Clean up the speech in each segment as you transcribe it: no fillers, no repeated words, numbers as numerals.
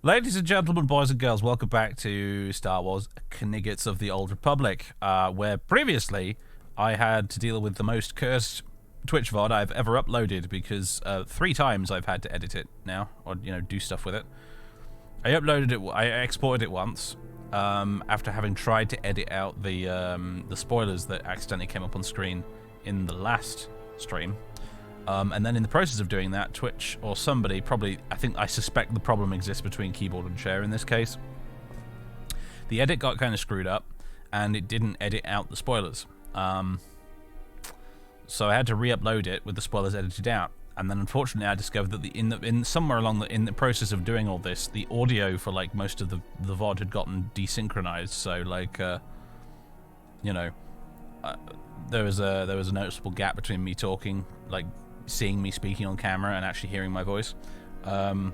Ladies and gentlemen, boys and girls, welcome back to Star Wars Knights of the Old Republic, where previously I had to deal with the most cursed Twitch VOD I've ever uploaded, because 3 times I've had to edit it now, or, do stuff with it. I exported it once, after having tried to edit out the spoilers that accidentally came up on screen in the last stream. And then in the process of doing that, Twitch or somebody I suspect the problem exists between keyboard and chair in this case. The edit got kind of screwed up, and it didn't edit out the spoilers. So I had to re-upload it with the spoilers edited out. And then unfortunately I discovered that somewhere along in the process of doing all this, the audio for like most of the VOD had gotten desynchronized. So like, there was a noticeable gap between me talking, like seeing me speaking on camera and actually hearing my voice. So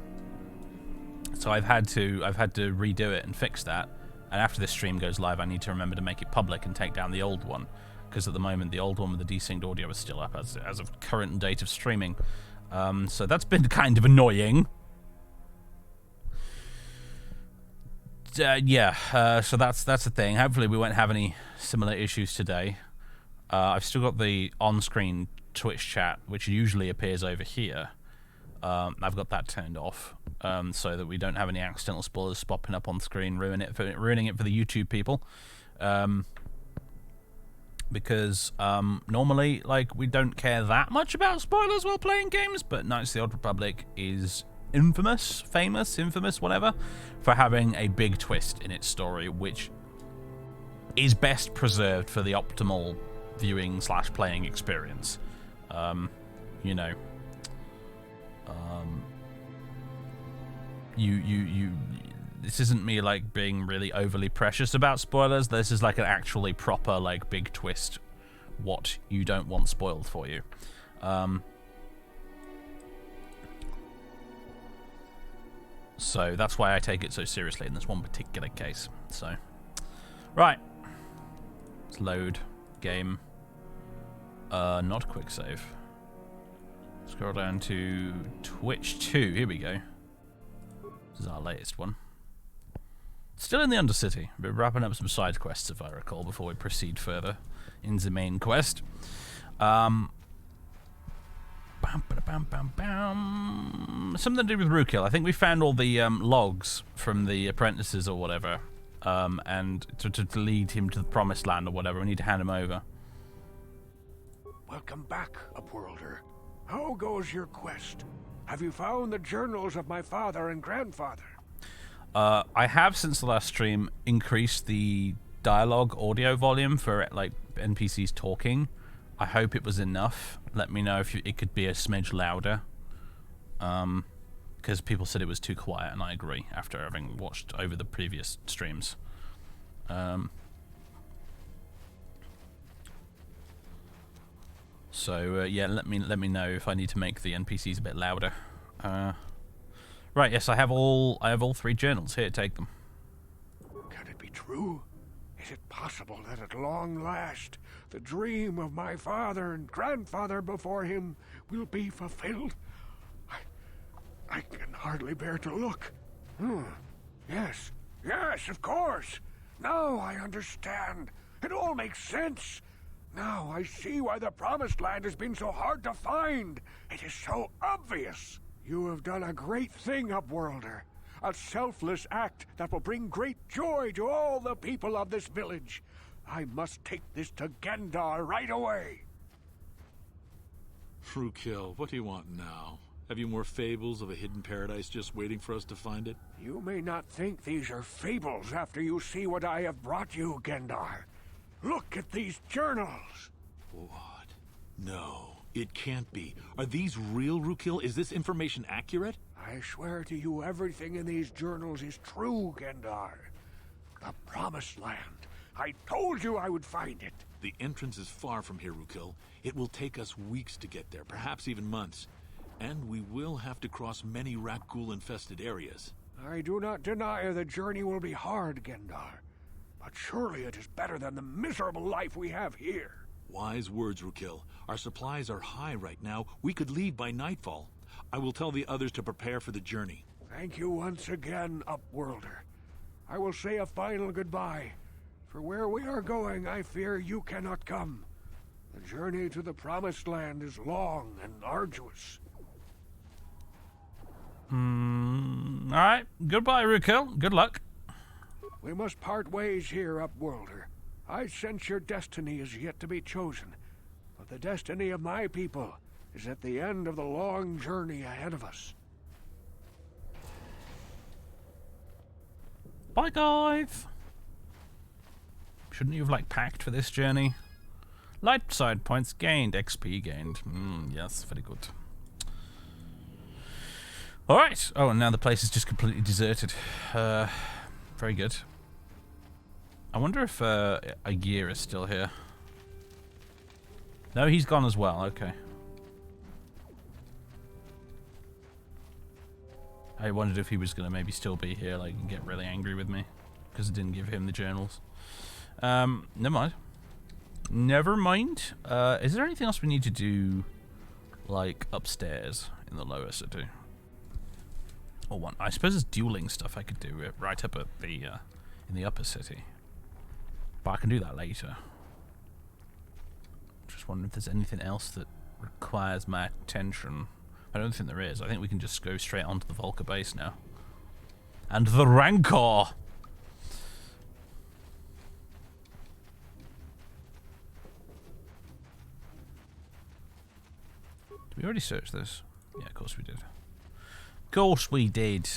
I've had to redo it and fix that. And after this stream goes live, I need to remember to make it public and take down the old one, because at the moment the old one with the desynced audio is still up as of current date of streaming. So that's been kind of annoying. So that's the thing. Hopefully we won't have any similar issues today. I've still got the on-screen Twitch chat, which usually appears over here. I've got that turned off, so that we don't have any accidental spoilers popping up on screen, ruining it for the YouTube people. Because normally, like, we don't care that much about spoilers while playing games, but Knights of the Old Republic is infamous, whatever, for having a big twist in its story, which is best preserved for the optimal viewing / playing experience. This isn't me like being really overly precious about spoilers. This is like an actually proper like big twist, what you don't want spoiled for you. So that's why I take it so seriously in this one particular case. So, right, let's load game. Not quick save. Scroll down to Twitch 2. Here we go. This is our latest one. Still in the Undercity. We're wrapping up some side quests, if I recall, before we proceed further in the main quest. Something to do with Rookil. I think we found all the logs from the apprentices or whatever, and to lead him to the promised land or whatever, we need to hand him over. Welcome back, Upworlder. How goes your quest? Have you found the journals of my father and grandfather? I have, since the last stream, increased the dialogue audio volume for like NPCs talking. I hope it was enough. Let me know if it could be a smidge louder. Because people said it was too quiet, and I agree after having watched over the previous streams. Yeah, let me know if I need to make the NPCs a bit louder. Right, yes, I have all 3 journals. Here, take them. Can it be true? Is it possible that at long last the dream of my father and grandfather before him will be fulfilled? I can hardly bear to look. Yes, of course. Now I understand. It all makes sense. Now I see why the Promised Land has been so hard to find. It is so obvious. You have done a great thing, Upworlder. A selfless act that will bring great joy to all the people of this village. I must take this to Gendar right away. Rookil, what do you want now? Have you more fables of a hidden paradise just waiting for us to find it? You may not think these are fables after you see what I have brought you, Gendar. Look at these journals. What? No, it can't be. Are these real, Rookil? Is this information accurate? I swear to you, everything in these journals is true, Gendar. The Promised Land. I told you I would find it. The entrance is far from here, Rookil. It will take us weeks to get there, perhaps even months. And we will have to cross many Rakghoul-infested areas. I do not deny the journey will be hard, Gendar. But surely it is better than the miserable life we have here. Wise words, Rookil. Our supplies are high right now. We could leave by nightfall. I will tell the others to prepare for the journey. Thank you once again, Upworlder. I will say a final goodbye. For where we are going, I fear you cannot come. The journey to the Promised Land is long and arduous. Alright, goodbye, Rukel. Good luck. We must part ways here, Upworlder. I sense your destiny is yet to be chosen, but the destiny of my people is at the end of the long journey ahead of us. Bye, guys. Shouldn't you have, like, packed for this journey? Light side points gained, XP gained. Yes, very good. Alright. Oh, and now the place is just completely deserted. Very good. I wonder if a year is still here. No, he's gone as well. Okay. I wondered if he was going to maybe still be here, like, and get really angry with me. Because I didn't give him the journals. Never mind. Never mind. Is there anything else we need to do, like, upstairs in the lower city? Or one? I suppose there's dueling stuff I could do right up at the, in the upper city. But I can do that later. Just wondering if there's anything else that requires my attention. I don't think there is. I think we can just go straight onto the Vulkar base now. And the Rancor! Did we already search this? Yeah, of course we did. Of course we did.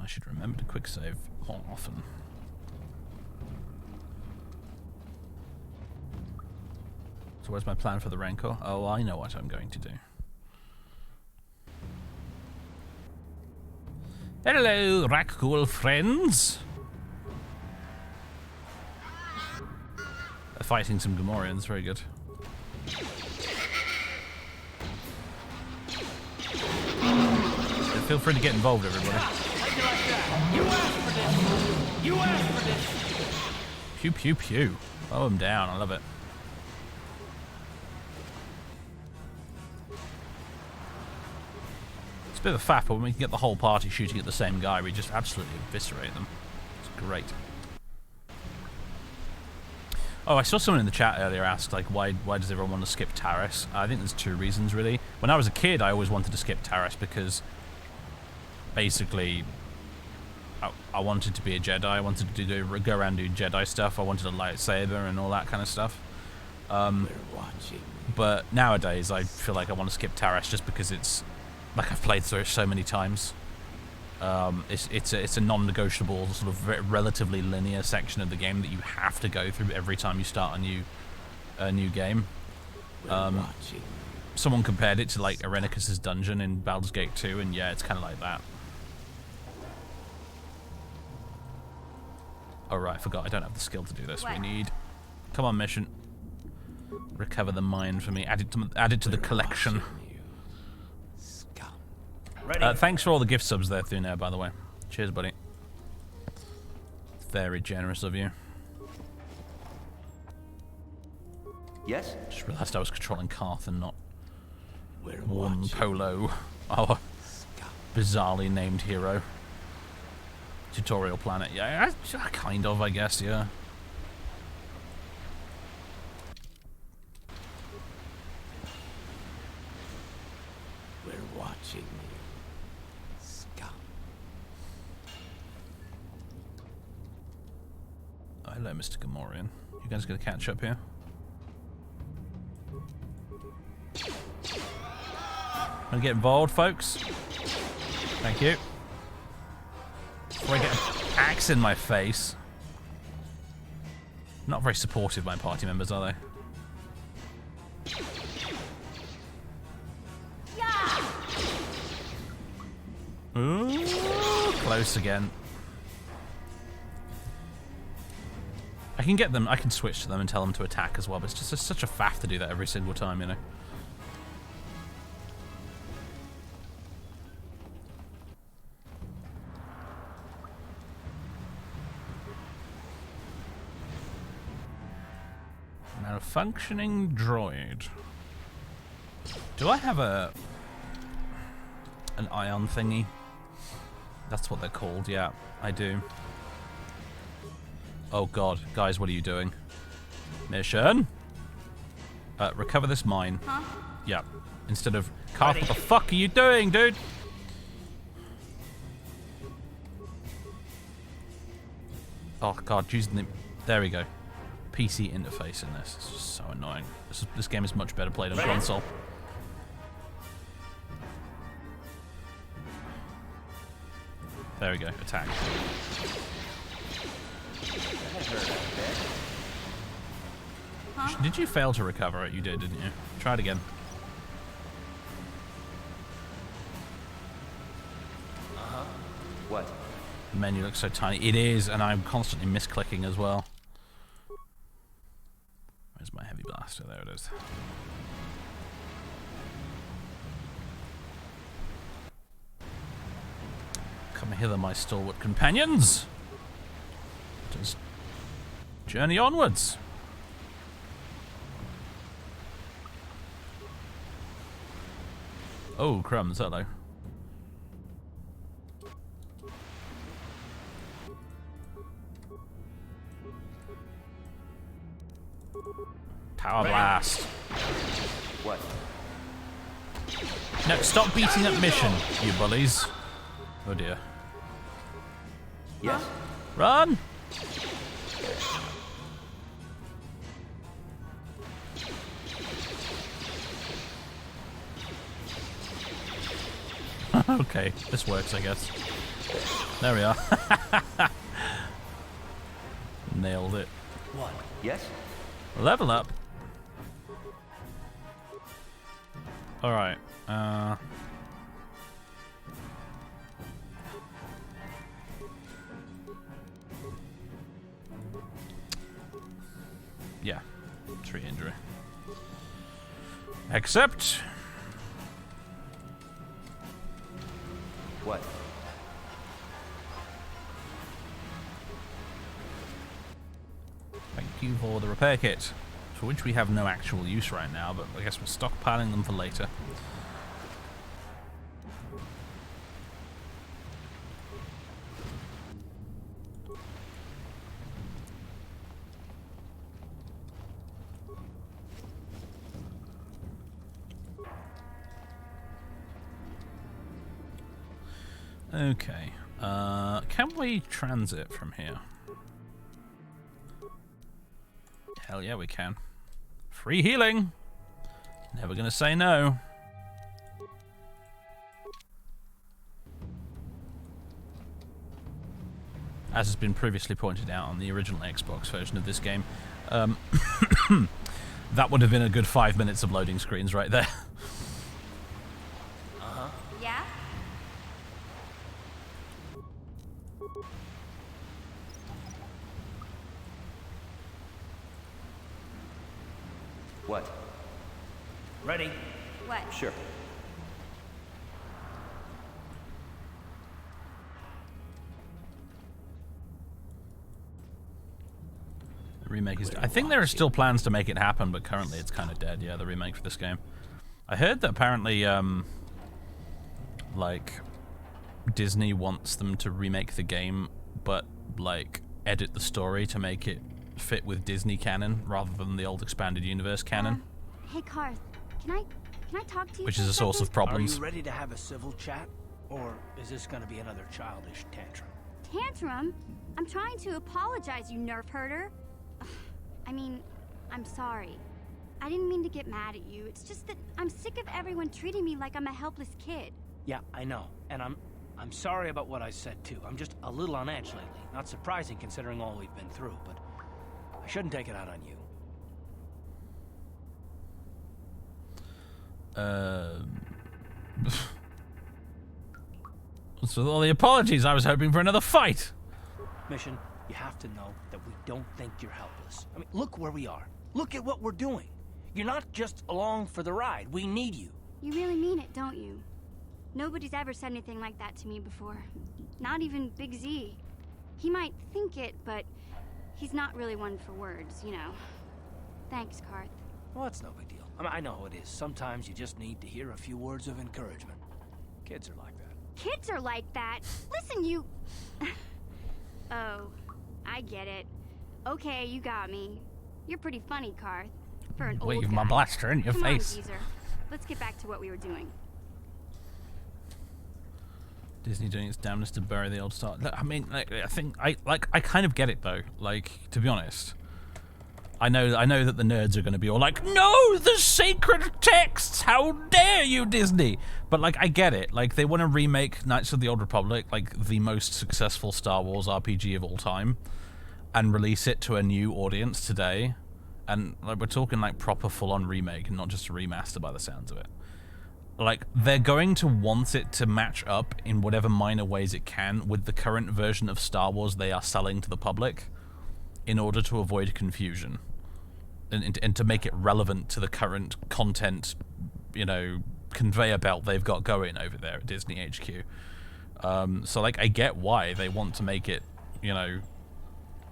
I should remember to quick save more often. So where's my plan for the Rancor? Oh, I know what I'm going to do. Hello, Rackcool friends! They're fighting some Gamorreans, very good. Feel free to get involved, everybody. You asked for this! You asked for this! Pew pew pew. Blow him down, I love it. It's a bit of a faff, but when we can get the whole party shooting at the same guy, we just absolutely eviscerate them. It's great. Oh, I saw someone in the chat earlier ask, like, why does everyone want to skip Taris? I think there's two reasons, really. When I was a kid, I always wanted to skip Taris because basically I wanted to be a Jedi. I wanted to go around and do Jedi stuff. I wanted a lightsaber and all that kind of stuff. But nowadays, I feel like I want to skip Taris just because it's like I've played through it so many times. It's a non-negotiable sort of relatively linear section of the game that you have to go through every time you start a new game. Someone compared it to like Irenicus's dungeon in Baldur's Gate 2, and yeah, it's kind of like that. Oh right, I forgot I don't have the skill to do this. We need, come on, mission. Recover the mine for me. Add it to the collection. Thanks for all the gift subs there, Thunair, by the way. Cheers, buddy. Very generous of you. Yes? Just realised I was controlling Karth and not one Polo, our bizarrely named hero. Tutorial planet. Yeah, kind of, I guess, yeah. We're watching you, scum. Oh, hello, Mr. Gamorrean. You guys gonna catch up here? Wanna get involved, folks? Thank you. Before I get an axe in my face. Not very supportive, my party members, are they? Ooh, close again. I can get them, I can switch to them and tell them to attack as well, but it's just such a faff to do that every single time, you know. Malfunctioning droid. Do I have an ion thingy? That's what they're called, yeah, I do. Oh god, guys, what are you doing? Mission? Recover this mine. Huh? Yeah. Instead of Carth, what the fuck are you doing, dude? Oh god, using the... There we go. PC interface in this. It's just so annoying. This game is much better played on console. There we go. Attack. Huh? Did you fail to recover it? You did, didn't you? Try it again. What? The menu looks so tiny. It is, and I'm constantly misclicking as well. Where's my heavy blaster? There it is. Come hither, my stalwart companions. Let us journey onwards. Oh, crumbs, hello. Power blast. What? No, stop beating up mission, you bullies. Oh dear. Yes. Run! Okay, this works, I guess. There we are. Nailed it. What? Yes. Level up. Alright. Yeah. 3 injury. Accept. What? Thank you for the repair kit, for which we have no actual use right now, but I guess we're stockpiling them for later. Okay, can we transit from here? Hell yeah, we can. Free healing! Never gonna say no. As has been previously pointed out on the original Xbox version of this game, that would have been a good 5 minutes of loading screens right there. Yeah? What? Ready? What? Sure. The remake is... I think there are still plans to make it happen, but currently it's kind of dead, yeah, the remake for this game. I heard that apparently, like, Disney wants them to remake the game, but, like, edit the story to make it fit with Disney canon, rather than the old expanded universe canon. Hey, Carth, can I talk to you? Which for is a source second? of problems. Are you ready to have a civil chat? Or is this gonna be another childish tantrum? Tantrum? I'm trying to apologize, you nerf herder. I mean, I'm sorry. I didn't mean to get mad at you. It's just that I'm sick of everyone treating me like I'm a helpless kid. Yeah, I know. And I'm sorry about what I said too. I'm just a little on edge lately. Not surprising considering all we've been through, but I shouldn't take it out on you. So with all the apologies, I was hoping for another fight. Mission, you have to know that we don't think you're helpless. I mean, look where we are. Look at what we're doing. You're not just along for the ride. We need you. You really mean it, don't you? Nobody's ever said anything like that to me before. Not even Big Z. He might think it, but he's not really one for words, you know. Thanks, Karth. Well, that's no big deal. I mean, I know how it is. Sometimes you just need to hear a few words of encouragement. Kids are like that. Kids are like that. Listen, you... Oh, I get it. Okay, you got me. You're pretty funny, Karth. For an old Wave guy. my blaster in your Come face. on, geezer. Let's get back to what we were doing. Disney doing its damnedest to bury the old star. Look, I mean, I think I kind of get it though. Like, to be honest, I know that the nerds are going to be all like, "No, the sacred texts! How dare you, Disney!" But like, I get it. Like, they want to remake Knights of the Old Republic, like the most successful Star Wars RPG of all time, and release it to a new audience today. And like, we're talking like proper full-on remake and not just a remaster by the sounds of it. Like, they're going to want it to match up in whatever minor ways it can with the current version of Star Wars they are selling to the public in order to avoid confusion and to make it relevant to the current content, you know, conveyor belt they've got going over there at Disney HQ. So, like, I get why they want to make it, you know,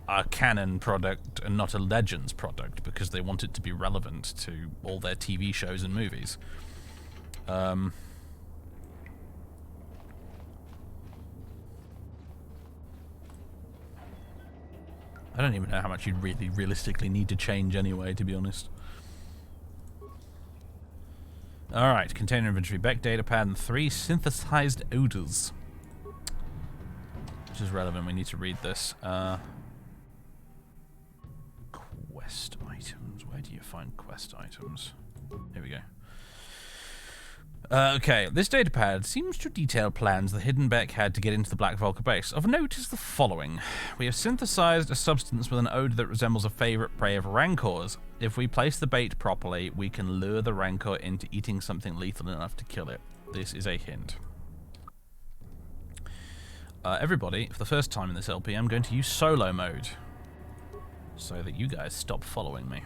a canon product and not a Legends product, because they want it to be relevant to all their TV shows and movies. I don't even know how much you'd really realistically need to change anyway, to be honest. Alright, container inventory, Beck data pad, and 3 synthesized odors. Which is relevant, we need to read this. Quest items, where do you find quest items? Here we go. Okay, this datapad seems to detail plans the hidden Beck had to get into the Black Vulkar base. Of note is the following. We have synthesized a substance with an odor that resembles a favorite prey of rancors. If we place the bait properly, we can lure the rancor into eating something lethal enough to kill it. This is a hint. Everybody, for the first time in this LP, I'm going to use solo mode so that you guys stop following me.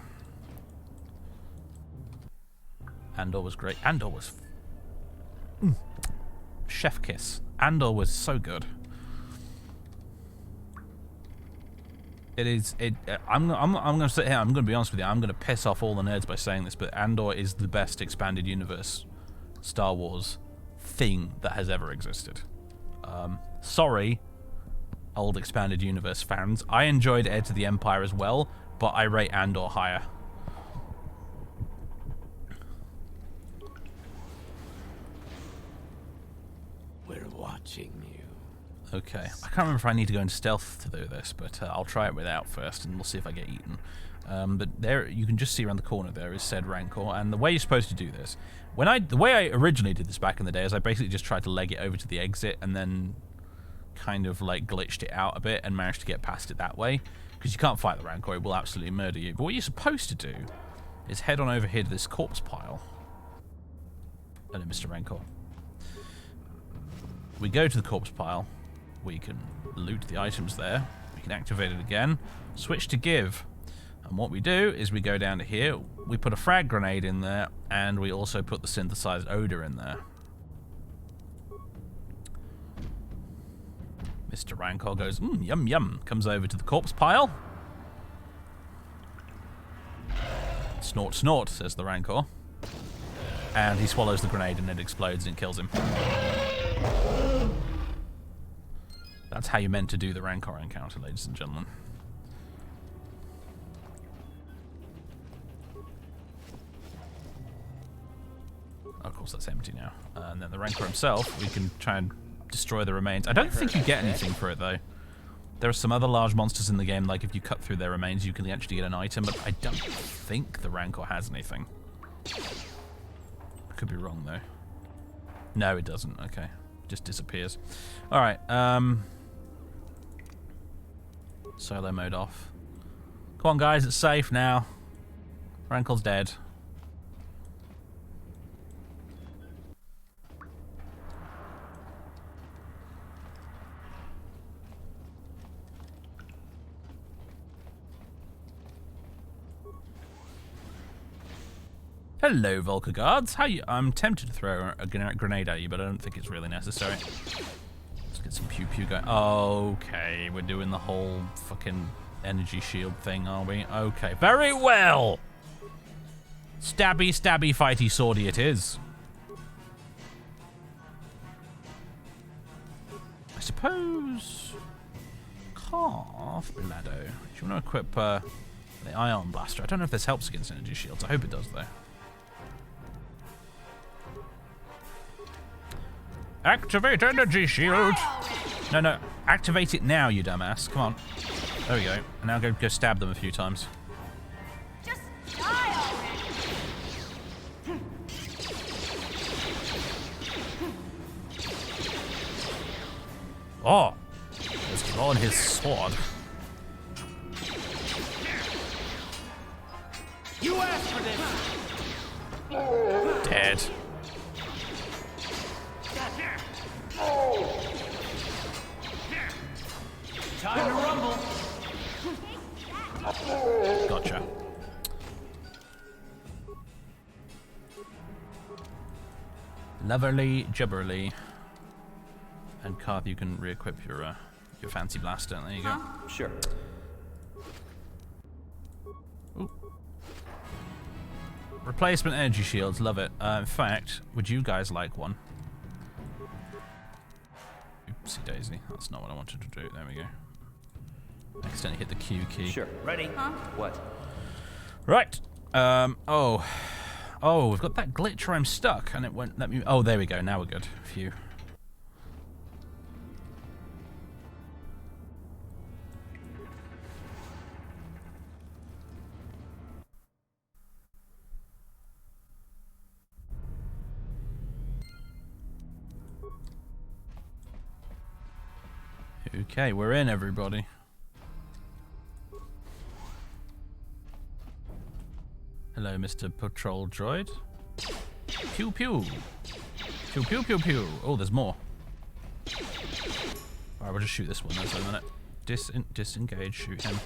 Andor was great. Andor was... Chef kiss. Andor was so good. It is. I'm going to sit here. I'm going to be honest with you. I'm going to piss off all the nerds by saying this, but Andor is the best expanded universe Star Wars thing that has ever existed. Sorry, old expanded universe fans. I enjoyed Heir to the Empire as well, but I rate Andor higher. We're watching you. Okay, I can't remember if I need to go in stealth to do this, but I'll try it without first, and we'll see if I get eaten. But there, you can just see around the corner there is said rancor, and the way you're supposed to do this, the way I originally did this back in the day is I basically just tried to leg it over to the exit, and then kind of like glitched it out a bit and managed to get past it that way, because you can't fight the rancor; it will absolutely murder you. But what you're supposed to do is head on over here to this corpse pile. Hello, Mr. Rancor. We go to the corpse pile. We can loot the items there. We can activate it again. Switch to give. And what we do is we go down to here. We put a frag grenade in there, and we also put the synthesized odor in there. Mr. Rancor goes, yum yum. Comes over to the corpse pile. Snort snort, says the Rancor. And he swallows the grenade and it explodes and kills him. That's how you meant to do the Rancor encounter, ladies and gentlemen. Of course, that's empty now. And then the Rancor himself, we can try and destroy the remains. I don't think you get anything for it, though. There are some other large monsters in the game, like if you cut through their remains, you can actually get an item, but I don't think the Rancor has anything. I could be wrong, though. No, it doesn't. Okay. Just disappears. Alright, solo mode off. Come on, guys, it's safe now. Rancor's dead. Hello, Vulkar guards. How you? I'm tempted to throw a grenade at you, but I don't think it's really necessary. Let's get some pew pew going. Okay, we're doing the whole fucking energy shield thing, are we? Okay, very well. Stabby, stabby, fighty, swordy it is. I suppose... Carve Blado. Do you want to equip the Ion Blaster? I don't know if this helps against energy shields. I hope it does, though. Activate energy shield! No, activate it now, you dumbass. Come on. There we go. And now go stab them a few times. Just die already. Oh! He's drawn his sword. You asked for this. Dead. Time to rumble. Gotcha. Loverly Jubberly. And Carth, you can re-equip your fancy blaster. There you go. Sure. Ooh. Replacement energy shields, love it. In fact, would you guys like one? Oopsie daisy, that's not what I wanted to do. There we go. Accidentally hit the Q key. Sure. Ready? Huh? What? Right. Oh, we've got that glitch where I'm stuck, and it won't let me. Oh, there we go. Now we're good. Phew. Okay, we're in, everybody. Hello, Mr. Patrol Droid. Pew pew. Pew pew pew pew. Oh, there's more. Alright, we'll just shoot this one then for a minute. Disengage, shoot him.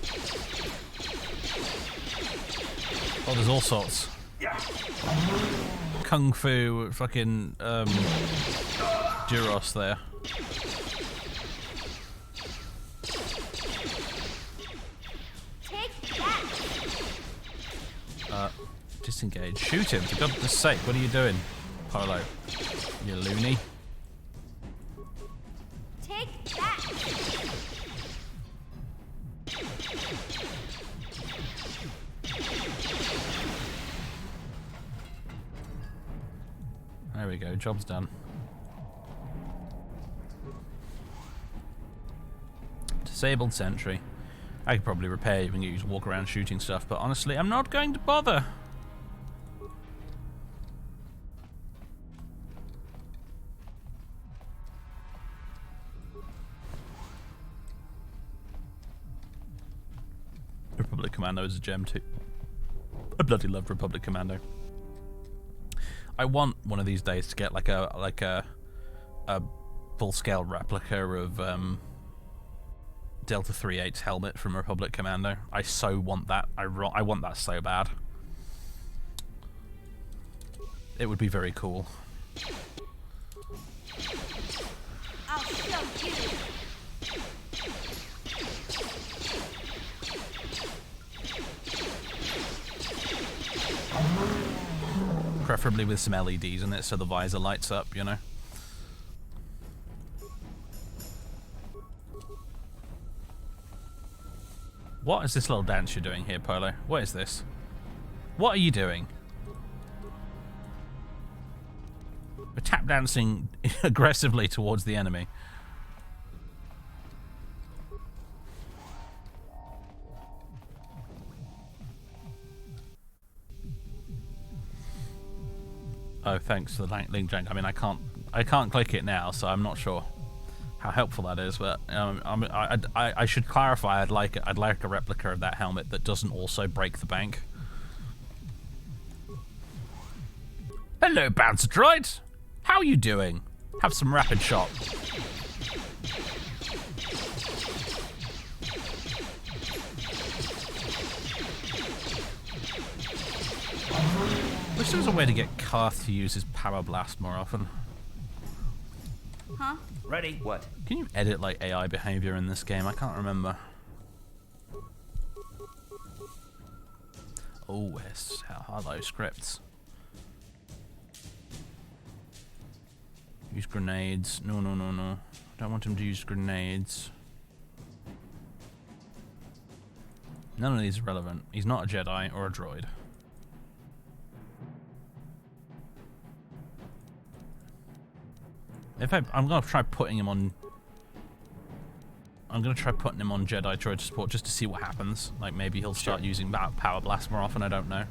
Oh, there's all sorts. Kung Fu, fucking, Gyros there. Disengage. Shoot him, for goodness sake. What are you doing, Polo? You loony. Take that. There we go, job's done. Disabled sentry. I could probably repair you and use walk around shooting stuff, but honestly, I'm not going to bother. Republic Commando is a gem too. I bloody love Republic Commando. I want one of these days to get like a full-scale replica of Delta 3/8's helmet from Republic Commando. I so want that. I want that so bad. It would be very cool. I'll show you. Preferably with some LEDs in it so the visor lights up, you know. What is this little dance you're doing here, Polo? What is this? What are you doing? We're tap dancing aggressively towards the enemy. Oh, thanks for the link, Jank. I mean, I can't click it now, so I'm not sure how helpful that is. But I should clarify. I'd like a replica of that helmet that doesn't also break the bank. Hello, bouncer droid. How are you doing? Have some rapid shot. Wish there was a way to get Karth to use his power blast more often. Huh? Ready? What? Can you edit like AI behavior in this game? I can't remember. Oh, yes. Hello, scripts. Use grenades. No, no, no, no. Don't want him to use grenades. None of these are relevant. He's not a Jedi or a droid. I'm gonna try putting him on. I'm gonna try putting him on Jedi droid support just to see what happens. Like maybe he'll start using power blast more often. I don't know.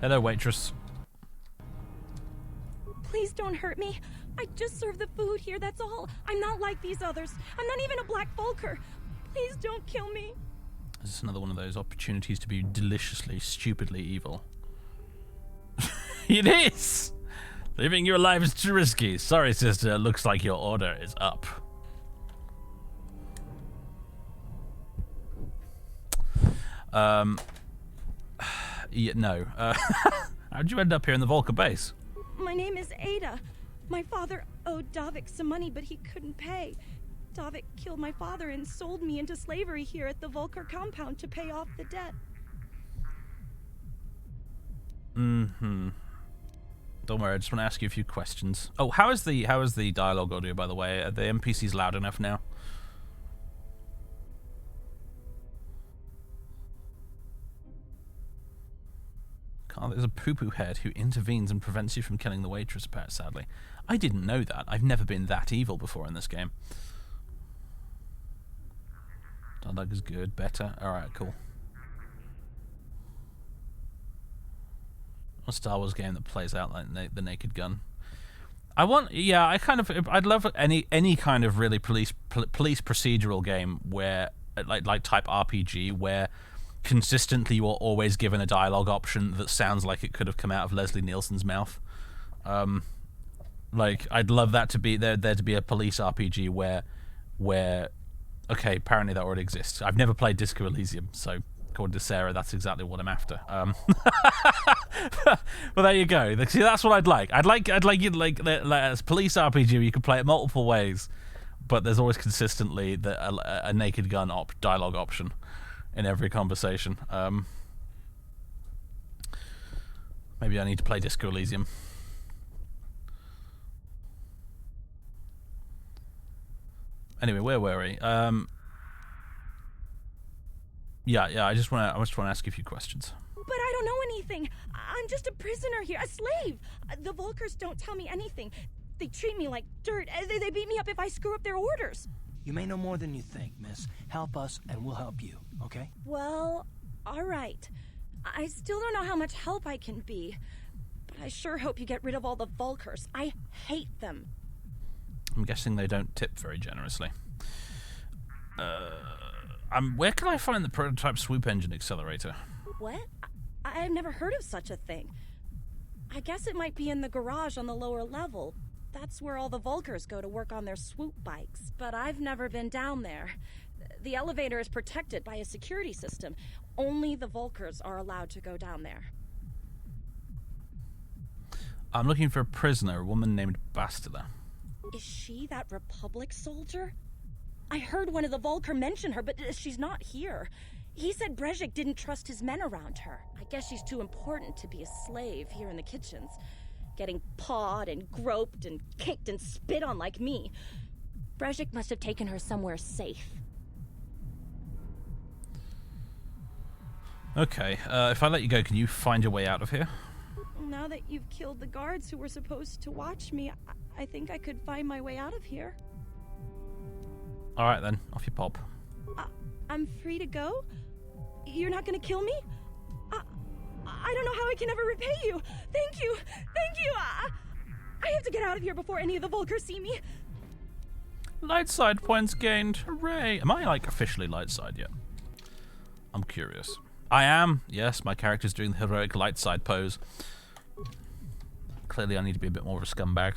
Hello, waitress. Please don't hurt me. I just serve the food here, that's all. I'm not like these others. I'm not even a black Vulkar. Please don't kill me. This is another one of those opportunities to be deliciously, stupidly evil. It is! Leaving you alive is too risky. Sorry, sister. Looks like your order is up. Yeah, no. How'd you end up here in the Vulkar base? My name is Ada. My father owed Davik some money, but he couldn't pay. Davik killed my father and sold me into slavery here at the Vulkar compound to pay off the debt. Mm-hmm. Don't worry, I just want to ask you a few questions. Oh, how is the dialogue audio, by the way? Are the NPCs loud enough now? Oh, there's a poo-poo head who intervenes and prevents you from killing the waitress pet, sadly. I didn't know that. I've never been that evil before in this game. Dialogue is good, better. Alright, cool. A Star Wars game that plays out like the Naked Gun. I'd love any kind of really police procedural game where, like type RPG, where consistently you're always given a dialogue option that sounds like it could have come out of Leslie Nielsen's mouth. Like, I'd love that to be there to be a police RPG where okay, apparently that already exists. I've never played Disco Elysium, so according to Sarah, that's exactly what I'm after. Well, there you go. See, that's what I'd like. I'd like as police RPG where you can play it multiple ways, but there's always consistently a Naked Gun dialogue option in every conversation. Maybe I need to play Disco Elysium. Anyway, where were we? Yeah. I just want to ask you a few questions. But I don't know anything. I'm just a prisoner here, a slave. The Vulkars don't tell me anything. They treat me like dirt. They beat me up if I screw up their orders. You may know more than you think, miss. Help us and we'll help you, okay? Well, all right. I still don't know how much help I can be. But I sure hope you get rid of all the Vulkars. I hate them. I'm guessing they don't tip very generously. Where can I find the prototype swoop engine accelerator? What? I've never heard of such a thing. I guess it might be in the garage on the lower level. That's where all the Vulkars go to work on their swoop bikes. But I've never been down there. The elevator is protected by a security system. Only the Vulkars are allowed to go down there. I'm looking for a prisoner, a woman named Bastila. Is she that Republic soldier? I heard one of the Vulkar mention her, but she's not here. He said Brejik didn't trust his men around her. I guess she's too important to be a slave here in the kitchens. Getting pawed and groped and kicked and spit on like me. Brejik must have taken her somewhere safe. Okay, if I let you go, can you find your way out of here? Now that you've killed the guards who were supposed to watch me, I think I could find my way out of here. Alright then, off you pop. I'm free to go? You're not gonna kill me? I don't know how I can ever repay you. Thank you. Thank you. I have to get out of here before any of the Vulkars see me. Light side points gained. Hooray. Am I, like, officially light side yet? I'm curious. I am. Yes, my character's doing the heroic light side pose. Clearly I need to be a bit more of a scumbag.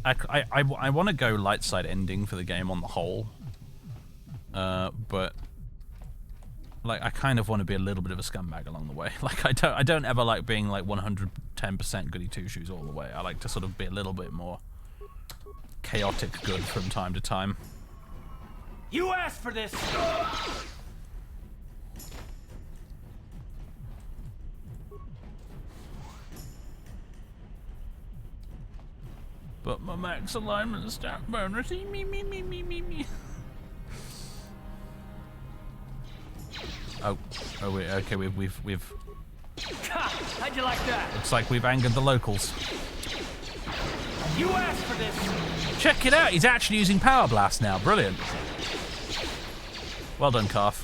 I want to go light side ending for the game on the whole, but like I kind of want to be a little bit of a scumbag along the way. Like I don't ever like being like 110% 10% goody two-shoes all the way. I like to sort of be a little bit more chaotic good from time to time. You asked for this! But my max alignment stat bonus. Me. Oh, wait, okay, we've. How'd you like that? Looks like we've angered the locals. You asked for this! Check it out, he's actually using Power Blast now. Brilliant. Well done, Calf.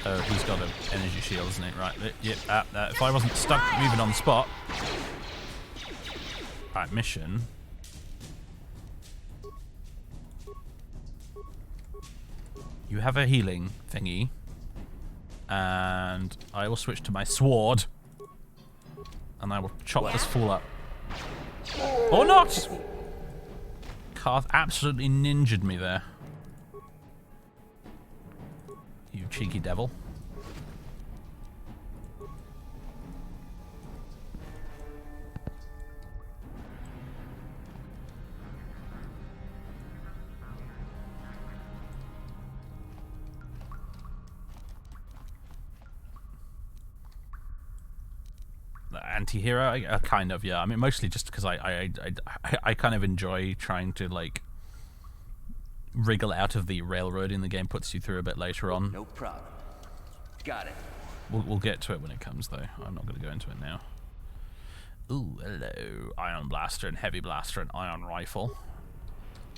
Oh, he's got an energy shield, isn't he? Right, yep, if I wasn't stuck moving on the spot. Right, mission. You have a healing thingy. And I will switch to my sword. And I will chop this fool up. Or not! Karth absolutely ninjaed me there. You cheeky devil. Anti-hero, kind of, yeah. I mean, mostly just because I kind of enjoy trying to like wriggle out of the railroading the game puts you through a bit later on. No problem. Got it. We'll get to it when it comes, though. I'm not going to go into it now. Ooh, hello. Ion blaster and heavy blaster and ion rifle.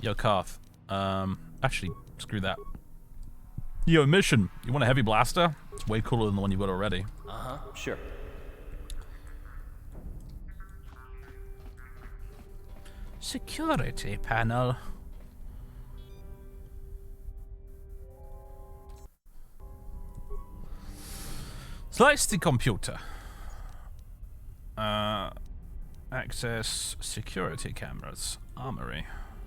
Yo, Karth. Actually, screw that. Yo, mission. You want a heavy blaster? It's way cooler than the one you've got already. Uh-huh, sure. Security panel. Slice the computer. Access security cameras. Armory.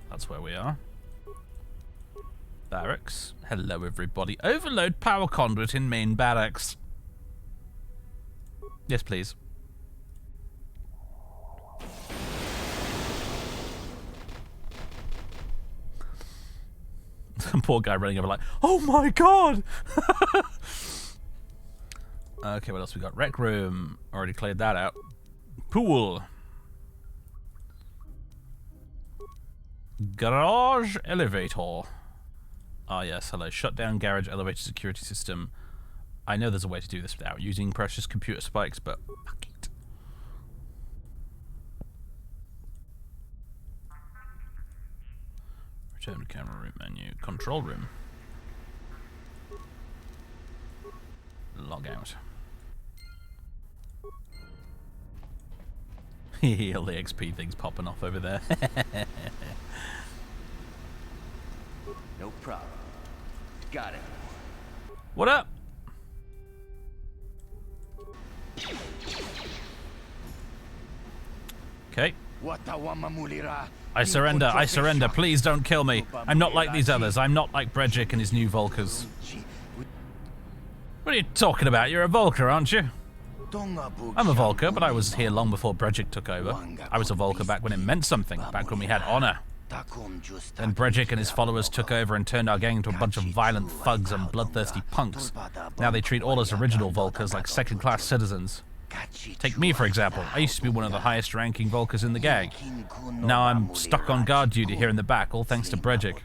That's where we are. Barracks. Hello, everybody. Overload power conduit in main barracks. Yes, please. Some poor guy running over like, oh my god! Okay, what else we got? Rec room. Already cleared that out. Pool. Garage elevator. Ah, yes, hello. Shut down garage elevator security system. I know there's a way to do this without using precious computer spikes, but fuck it. Return to camera room menu. Control room. Log out. All the XP things popping off over there. No problem. Got it. What up? Okay. I surrender, I surrender. Please don't kill me. I'm not like these others. I'm not like Brejik and his new Vulkars. What are you talking about? You're a Vulkar, aren't you? I'm a Vulkar, but I was here long before Brejik took over. I was a Vulkar back when it meant something, back when we had honor. Then Brejik and his followers took over and turned our gang into a bunch of violent thugs and bloodthirsty punks. Now they treat all us original Vulkars like second-class citizens. Take me, for example. I used to be one of the highest-ranking Vulkars in the gang. Now I'm stuck on guard duty here in the back, all thanks to Brejik.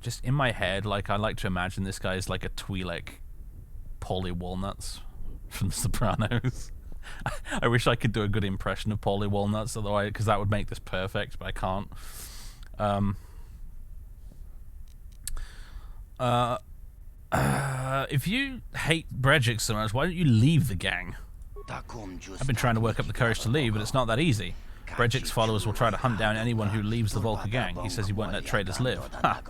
Just in my head, like, I like to imagine this guy is like a Twi'lek Paulie Walnuts from The Sopranos. I wish I could do a good impression of Paulie Walnuts, otherwise, because that would make this perfect, but I can't. If you hate Brejik so much, why don't you leave the gang? I've been trying to work up the courage to leave, but it's not that easy. Brejik's followers will try to hunt down anyone who leaves the Vulkar gang. He says he won't let traitors live. Ha!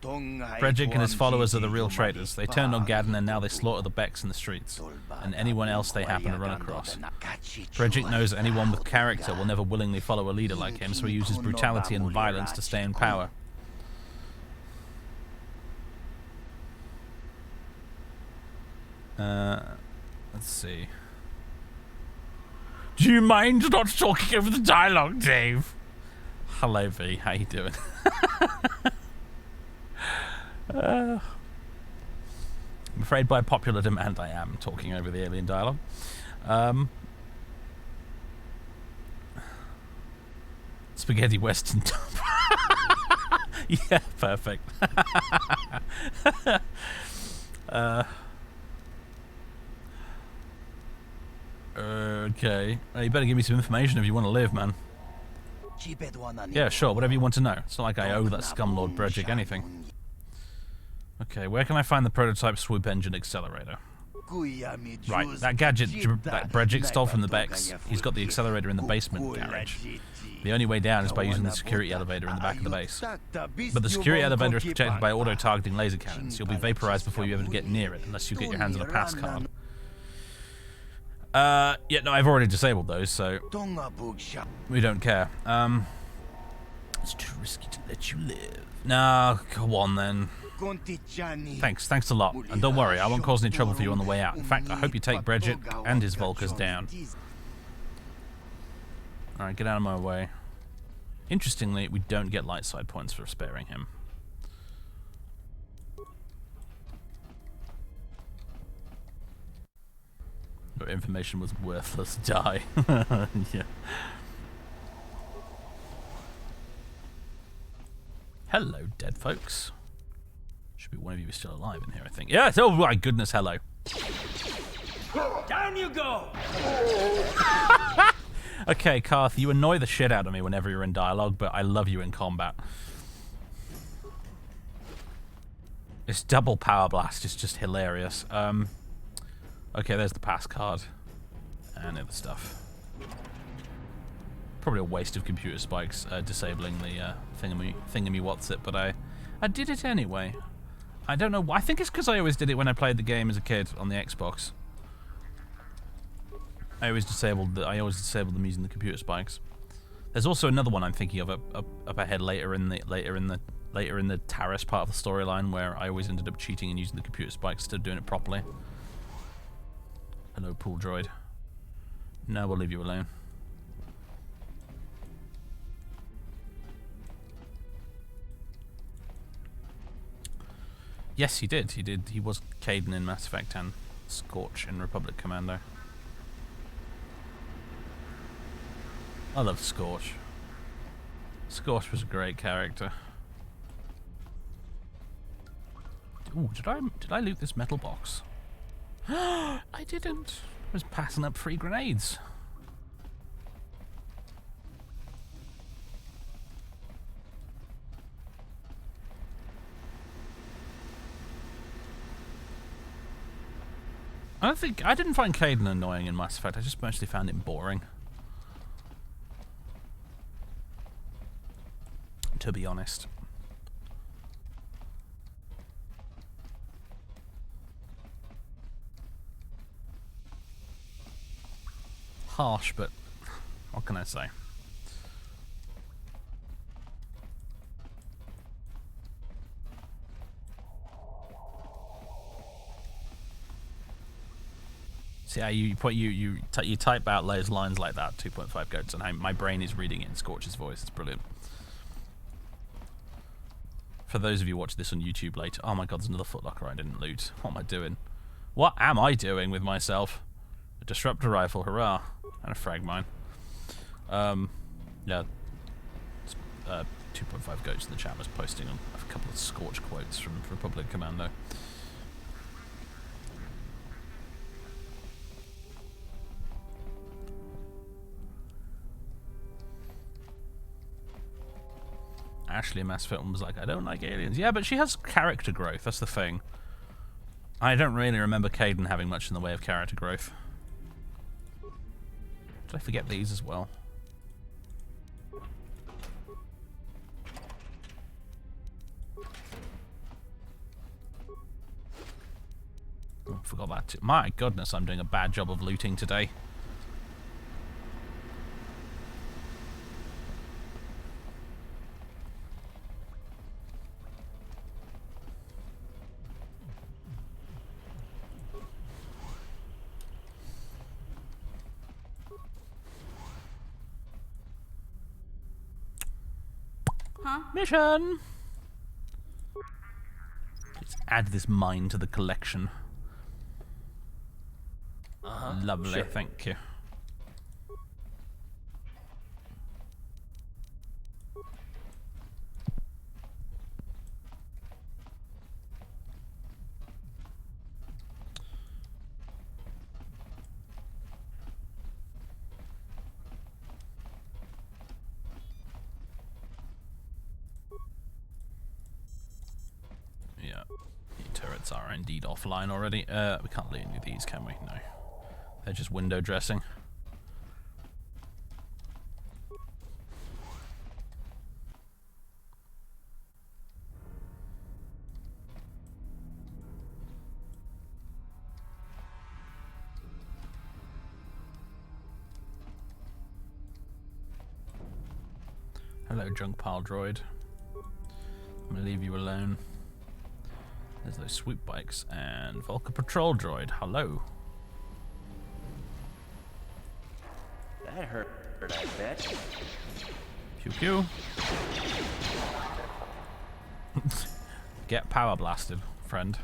Brejik and his followers are the real traitors. They turned on Gadon and now they slaughter the Becks in the streets, and anyone else they happen to run across. Brejik knows anyone with character will never willingly follow a leader like him, so he uses brutality and violence to stay in power. Let's see. Do you mind not talking over the dialogue, Dave? Hello, V. How you doing? I'm afraid by popular demand I am talking over the alien dialogue. Spaghetti Western top. Yeah, perfect. Okay. You better give me some information if you want to live, man. Yeah, sure, whatever you want to know. It's not like I owe that scumlord Brejik anything. Okay, where can I find the prototype swoop engine accelerator? Right, that gadget that Brejik stole from the Bex, he's got the accelerator in the basement garage. The only way down is by using the security elevator in the back of the base. But the security elevator is protected by auto-targeting laser cannons. You'll be vaporized before you ever get near it, unless you get your hands on a pass card. Yeah, no, I've already disabled those, so we don't care. It's too risky to let you live. Nah, go on then. Thanks a lot. And don't worry, I won't cause any trouble for you on the way out. In fact, I hope you take Brejik and his Vulkars down. Alright, get out of my way. Interestingly, we don't get light side points for sparing him. Your information was worthless. Die. Yeah. Hello, dead folks. Should be one of you still alive in here, I think. Yes, oh my goodness, hello. Down you go! Okay, Karth, you annoy the shit out of me whenever you're in dialogue, but I love you in combat. This double power blast is just hilarious. Okay, there's the pass card. And other stuff. Probably a waste of computer spikes disabling the thingammy-what's-it, but I did it anyway. I don't know. I think it's because I always did it when I played the game as a kid on the Xbox. I always disabled them using the computer spikes. There's also another one I'm thinking of up ahead later in the Taris part of the storyline where I always ended up cheating and using the computer spikes instead of doing it properly. Hello, pool droid. No, we'll leave you alone. Yes, he did. He was Kaidan in Mass Effect and Scorch in Republic Commando. I love Scorch. Scorch was a great character. Ooh, did I loot this metal box? I didn't. I was passing up free grenades. I didn't find Kaidan annoying in Mass Effect. I just mostly found him boring. To be honest. Harsh, but what can I say? See how you type out those lines like that, 2.5 goats, and my brain is reading it in Scorch's voice. It's brilliant. For those of you watching this on YouTube later, oh my god, there's another footlocker I didn't loot. What am I doing? What am I doing with myself? A disruptor rifle, hurrah. And a frag mine. Yeah. 2.5 goats in the chat was posting a couple of Scorch quotes from Republic Commando. Ashley in Mass Effect was like, I don't like aliens. Yeah, but she has character growth, that's the thing. I don't really remember Kaidan having much in the way of character growth. Did I forget these as well? Oh, forgot that too. My goodness, I'm doing a bad job of looting today. Huh? Mission! Let's add this mine to the collection. Lovely, Sure. thank you. Yeah, the turrets are indeed offline already. We can't loot any of these, can we? No. They're just window dressing. Hello, junk pile droid. I'm gonna leave you alone. There's those swoop bikes and Vulkar patrol droid. Hello. That hurt, I bet. Pew pew. Get power blasted, friend.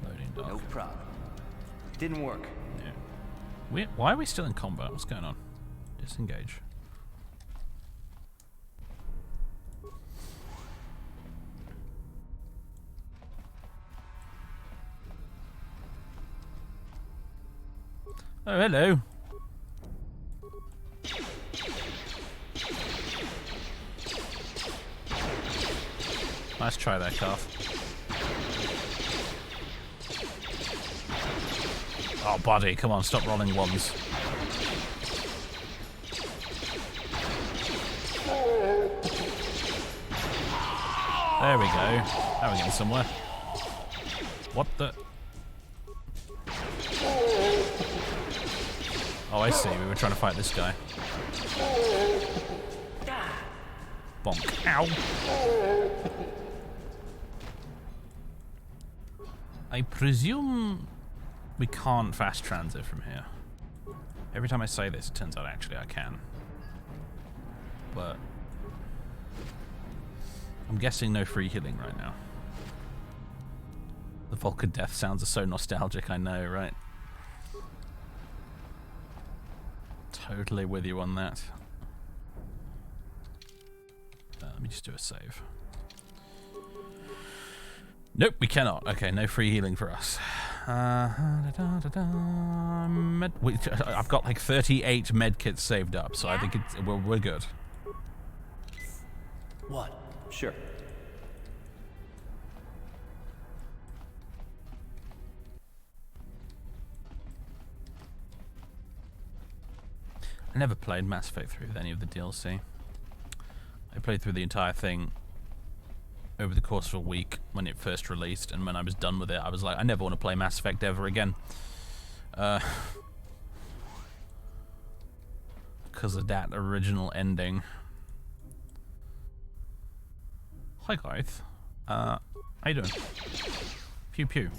Loading dock. No problem. Didn't work. Yeah. Why are we still in combat? What's going on? Disengage. Oh, hello. Nice try there, Calf. Oh, buddy, come on, stop rolling ones. There we go. Now we're getting somewhere. What the? Oh, I see. We were trying to fight this guy. Bonk. Ow. I presume we can't fast transit from here. Every time I say this, it turns out actually I can. But I'm guessing no free healing right now. The Vulkar death sounds are so nostalgic, I know, right? Totally with you on that. Let me just do a save. Nope, we cannot. Okay, no free healing for us. I've got like 38 medkits saved up, so I think we're good. What? Sure. I never played Mass Effect 3 with any of the DLC. I played through the entire thing over the course of a week when it first released, and when I was done with it, I was like, I never want to play Mass Effect ever again. Because of that original ending. Hi guys. How you doing? Pew pew.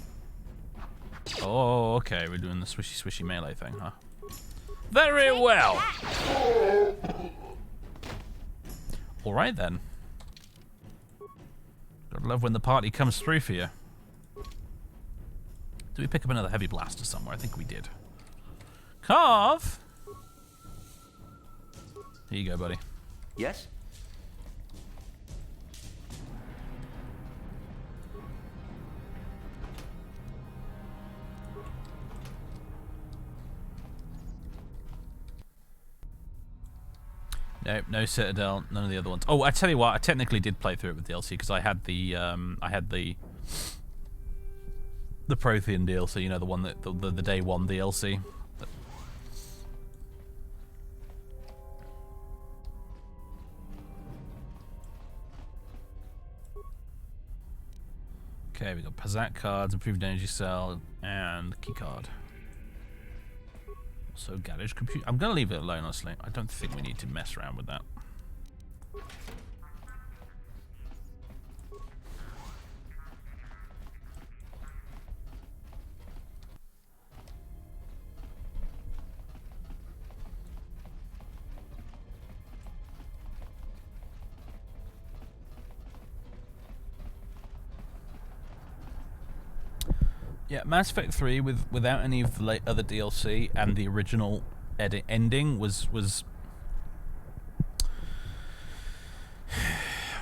Oh, okay, we're doing the swishy swishy melee thing, huh? Very well! Alright then. Gotta love when the party comes through for you. Did we pick up another heavy blaster somewhere? I think we did. Carve! Here you go, buddy. Yes? Nope, no Citadel, none of the other ones. Oh, I tell you what, I technically did play through it with DLC because I had the Prothean DLC, you know, the one that the day one DLC. Okay, we got Pazak cards, improved energy cell, and key card. So garage computer. I'm gonna leave it alone, honestly. I don't think we need to mess around with that. Yeah, Mass Effect 3 without any of the other DLC and the original ending was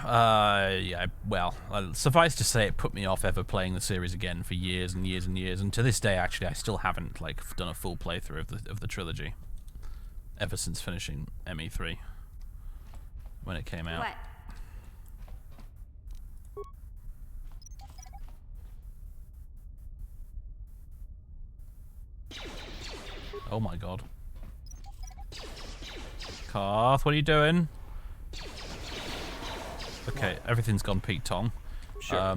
yeah, well, suffice to say, it put me off ever playing the series again for years and years and years. And to this day, actually, I still haven't like done a full playthrough of the trilogy ever since finishing ME3 when it came out. What? Oh my god. Karth, what are you doing? Okay, everything's gone Pete Tong. Sure.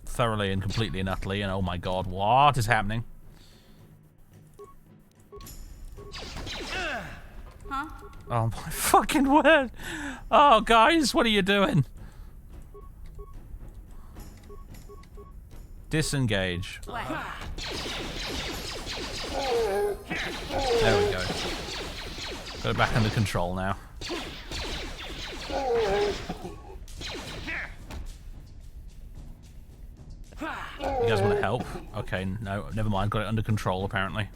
Thoroughly and completely and utterly, and oh my god, what is happening? Huh? Oh my fucking word! Oh, guys, what are you doing? Disengage. What? There we go. Got it back under control now. You guys want to help? Okay, no, never mind. Got it under control, apparently.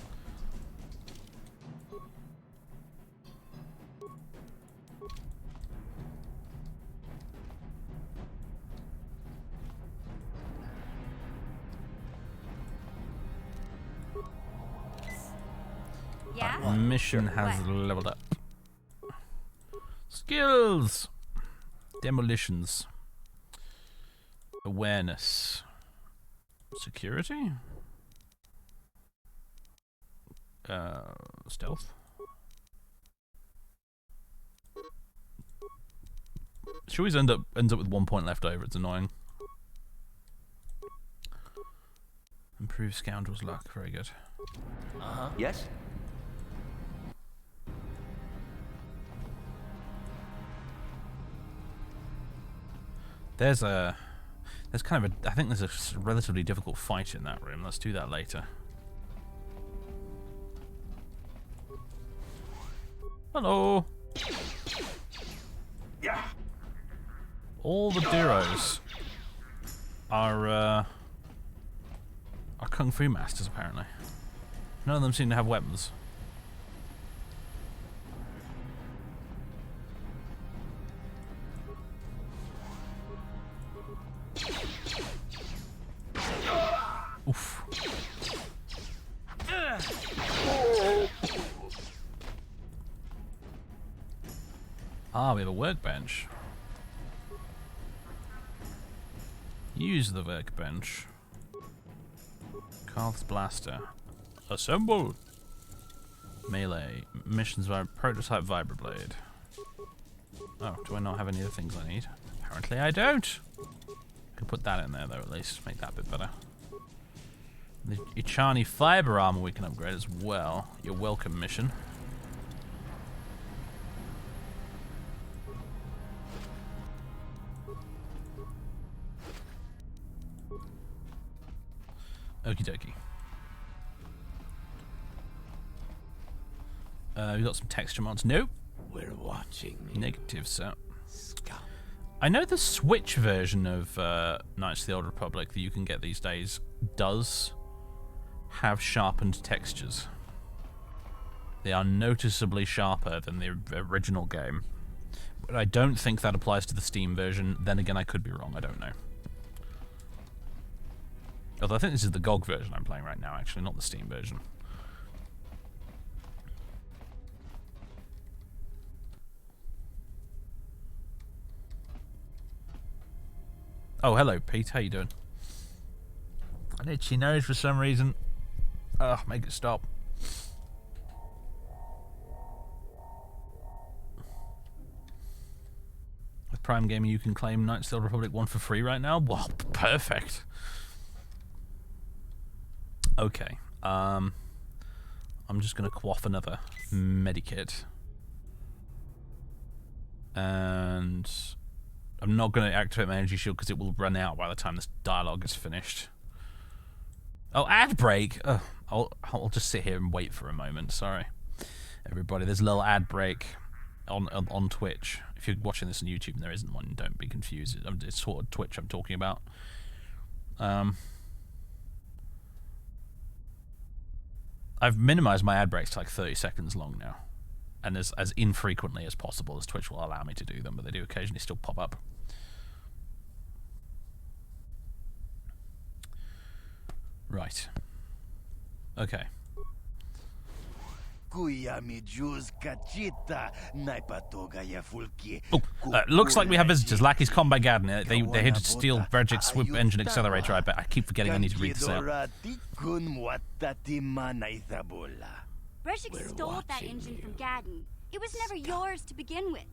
Yeah? Mission has leveled up. Skills! Demolitions. Awareness. Security? Stealth? She always ends up with 1 point left over. It's annoying. Improve scoundrel's luck. Very good. Yes? There's kind of a, I think there's a relatively difficult fight in that room. Let's do that later. Hello. Yeah. All the Duros are kung fu masters, apparently. None of them seem to have weapons. Oof. Ah, we have a workbench. Use the workbench. Karth's blaster. Assemble! Melee. Missions prototype vibroblade. Oh, do I not have any of the things I need? Apparently I don't. Could put that in there though, at least. Make that a bit better. The Ichani fiber armor we can upgrade as well. You're welcome, mission. Okie dokie. We've got some texture mods. Nope. We're watching you. Negative, sir. Scum. I know the Switch version of Knights of the Old Republic that you can get these days does have sharpened textures. They are noticeably sharper than the original game. But I don't think that applies to the Steam version. Then again, I could be wrong. I don't know. Although I think this is the GOG version I'm playing right now, actually, not the Steam version. Oh, hello, Pete. How you doing? An itchy nose for some reason. Ugh, make it stop. With Prime Gaming, you can claim Knights of the Old Republic 1 for free right now? Wow, perfect. Okay. I'm just going to quaff another medikit. And I'm not going to activate my energy shield because it will run out by the time this dialogue is finished. Oh, ad break! I'll just sit here and wait for a moment. Sorry, everybody. There's a little ad break on Twitch. If you're watching this on YouTube and there isn't one, don't be confused. It's sort of Twitch I'm talking about. I've minimized my ad breaks to like 30 seconds long now, and as infrequently as possible as Twitch will allow me to do them, but they do occasionally still pop up. Right. Okay. Looks like we have visitors. Lackey's Combat Garden. They're here to steal Brejik's swoop engine accelerator. I keep forgetting I need to read this out. Brejik stole that engine from Gadden. It was never yours to begin with.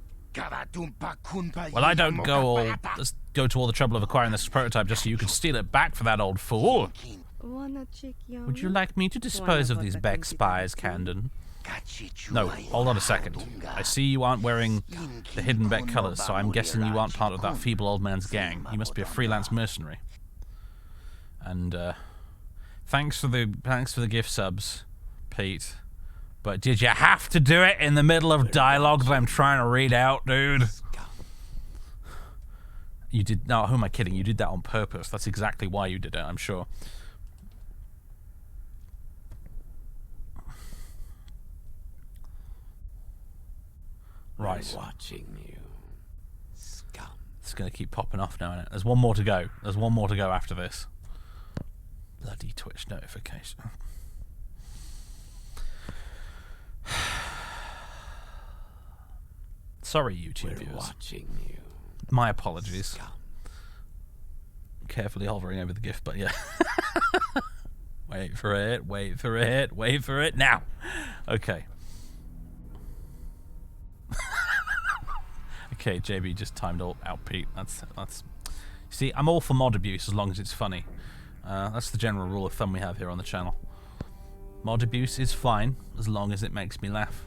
Well, I don't go to all the trouble of acquiring this prototype just so you can steal it back for that old fool. Would you like me to dispose of these Beck spies, Candon? No, hold on a second. I see you aren't wearing the hidden Beck colors, so I'm guessing you aren't part of that feeble old man's gang. You must be a freelance mercenary. And thanks for the gift subs, Pete. But did you have to do it in the middle of dialogue that I'm trying to read out, dude? You did. No, who am I kidding? You did that on purpose. That's exactly why you did it, I'm sure. Right. We're watching you, scum. It's going to keep popping off now, isn't it? There's one more to go. There's one more to go after this. Bloody Twitch notification. Sorry, YouTube viewers. Watching you. My apologies. Scum. Carefully hovering over the gift, but yeah. Wait for it, wait for it, wait for it. Now! Okay. Okay, JB just timed all out Pete. That's. See, I'm all for mod abuse as long as it's funny. That's the general rule of thumb we have here on the channel. Mod abuse is fine as long as it makes me laugh.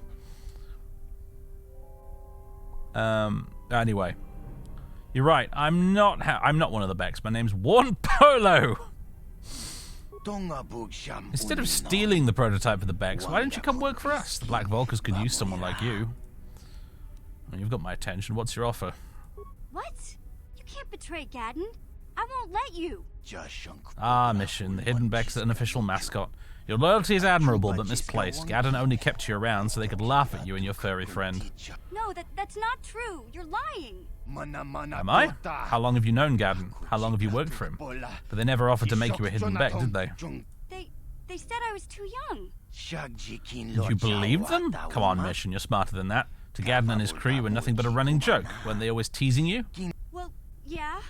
Anyway, you're right. I'm not one of the Becks. My name's Warren Polo. Instead of stealing the prototype for the Becks, why don't you come work for us? The Black Vulkars could use someone like you. Well, you've got my attention. What's your offer? What? You can't betray Gadden. I won't let you. Ah, mission. The Hidden Beck's unofficial mascot. Your loyalty is admirable, but misplaced. Gadden only kept you around so they could laugh at you and your furry friend. No, that's not true. You're lying. Am I? How long have you known Gadden? How long have you worked for him? But they never offered to make you a Hidden Beck, did they? They said I was too young. Did you believe them? Come on, Mission. You're smarter than that. To Gadden and his crew, you were nothing but a running joke. Weren't they always teasing you? Well, yeah.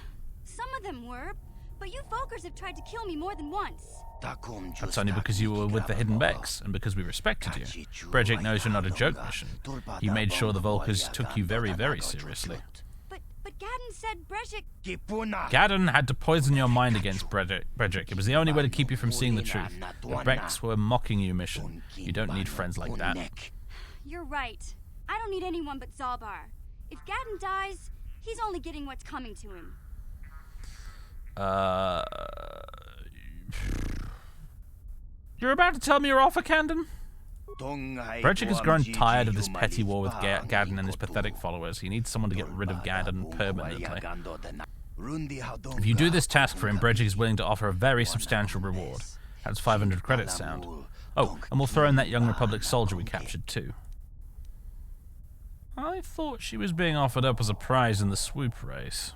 Some of them were. But you Vulkars have tried to kill me more than once. That's only because you were with the Hidden Becks, and because we respected you. Brejik knows you're not a joke, Mission. He made sure the Vulkars took you very, very seriously. But Gadden said Brejik... Gadden had to poison your mind against Brejik. It was the only way to keep you from seeing the truth. The Becks were mocking you, Mission. You don't need friends like that. You're right. I don't need anyone but Zalbar. If Gadden dies, he's only getting what's coming to him. You're about to tell me your offer, Candon? Brejik has grown tired of this petty war with Gadden and his pathetic followers. He needs someone to get rid of Gadden permanently. If you do this task for him, Brejik is willing to offer a very substantial reward. How does 500 credits sound? Oh, and we'll throw in that young Republic soldier we captured too. I thought she was being offered up as a prize in the swoop race.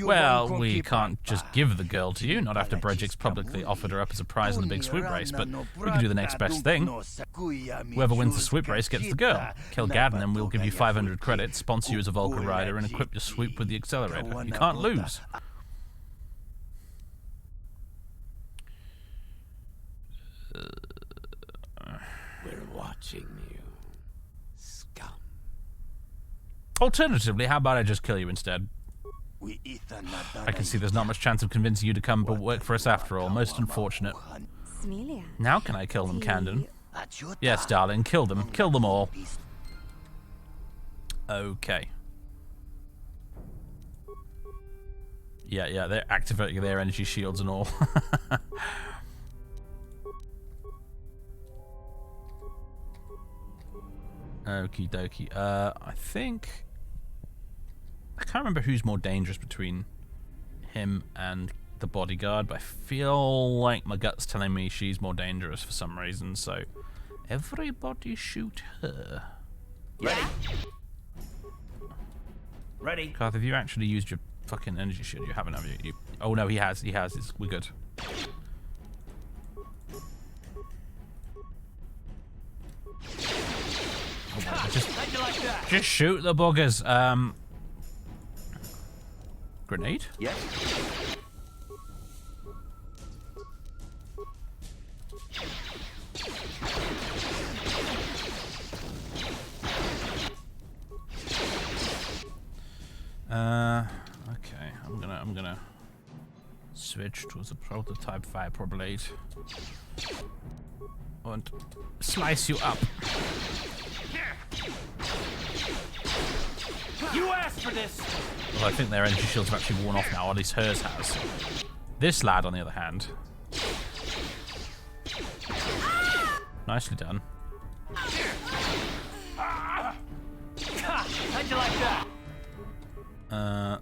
Well, we can't just give the girl to you, not after Brejik's publicly offered her up as a prize in the big swoop race, but we can do the next best thing. Whoever wins the swoop race gets the girl. Kill Gadden and we'll give you 500 credits, sponsor you as a Vulkar rider, and equip your swoop with the accelerator. You can't lose. We're watching you, scum. Alternatively, how about I just kill you instead? I can see there's not much chance of convincing you to come but work for us after all. Most unfortunate. Now can I kill them, Candon? Yes, darling, kill them. Kill them all. Okay. Yeah, they're activating their energy shields and all. Okie dokie. I think... I can't remember who's more dangerous between him and the bodyguard, but I feel like my gut's telling me she's more dangerous for some reason, so everybody shoot her. Ready. Ready. Garth, have you actually used your fucking energy shield? You haven't, have you? Oh no, he has. We're good. How'd you like that? Just shoot the buggers. Grenade? Yes. Okay. I'm gonna switch to the prototype Viper blade and slice you up. You asked for this. Well, I think their energy shields have actually worn off now, or at least hers has. This lad, on the other hand, nicely done. How'd you like that?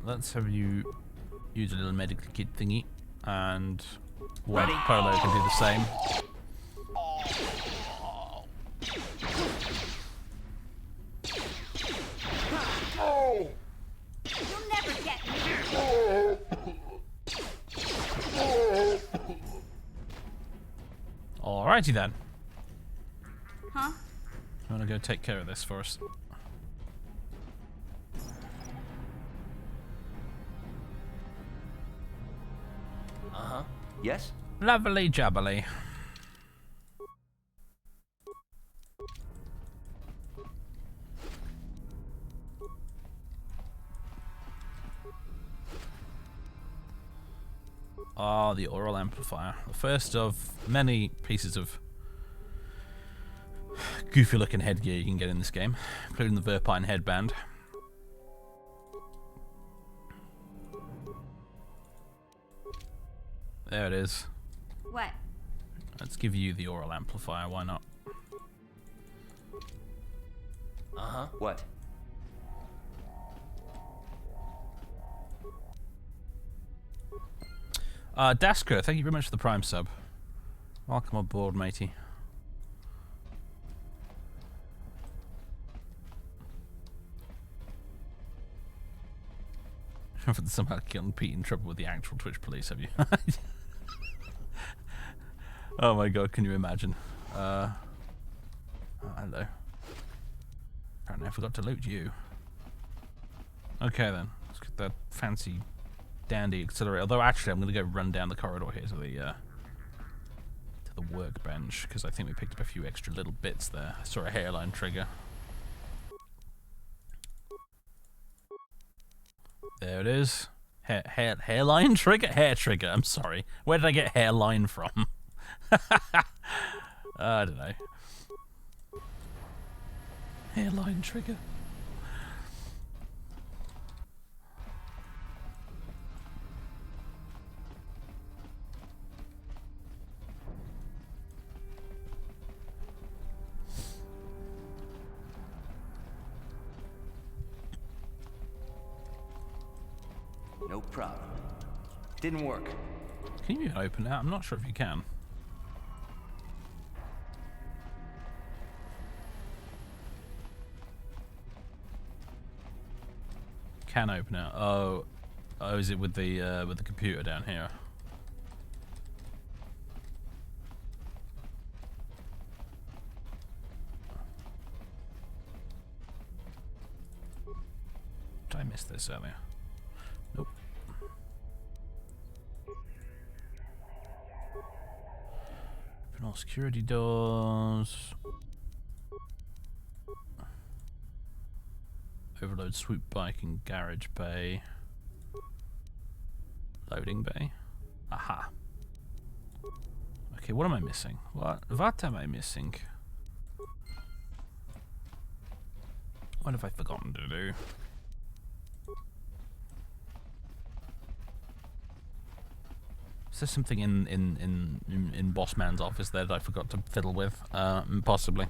Let's have you use a little medical kit thingy, and Polo can do the same. You'll never get me. Alrighty then. Huh? You wanna go take care of this for us? Yes. Lovely jubbly. Ah, the oral amplifier. The first of many pieces of goofy looking headgear you can get in this game, including the Verpine headband. There it is. What? Let's give you the oral amplifier, why not? What? Dasker, thank you very much for the Prime sub. Welcome aboard, matey. Haven't somehow gotten Pete in trouble with the actual Twitch police, have you? Oh my god, can you imagine? Oh, hello. Apparently I forgot to loot you. Okay then, let's get that fancy dandy accelerator. Although actually I'm gonna go run down the corridor here to the workbench, because I think we picked up a few extra little bits there. I saw a hairline trigger. There it is. Hairline trigger? Hair trigger, I'm sorry. Where did I get hairline from? I don't know. Hairline trigger. No problem. Didn't work. Can you open that? I'm not sure if you can. Can open it. Oh, is it with the computer down here? Did I miss this earlier? Nope. Open all security doors. Overload swoop bike in garage bay. Loading bay. Aha. Okay, what am I missing? What am I missing? What have I forgotten to do? Is there something in Bossman's office there that I forgot to fiddle with? Possibly.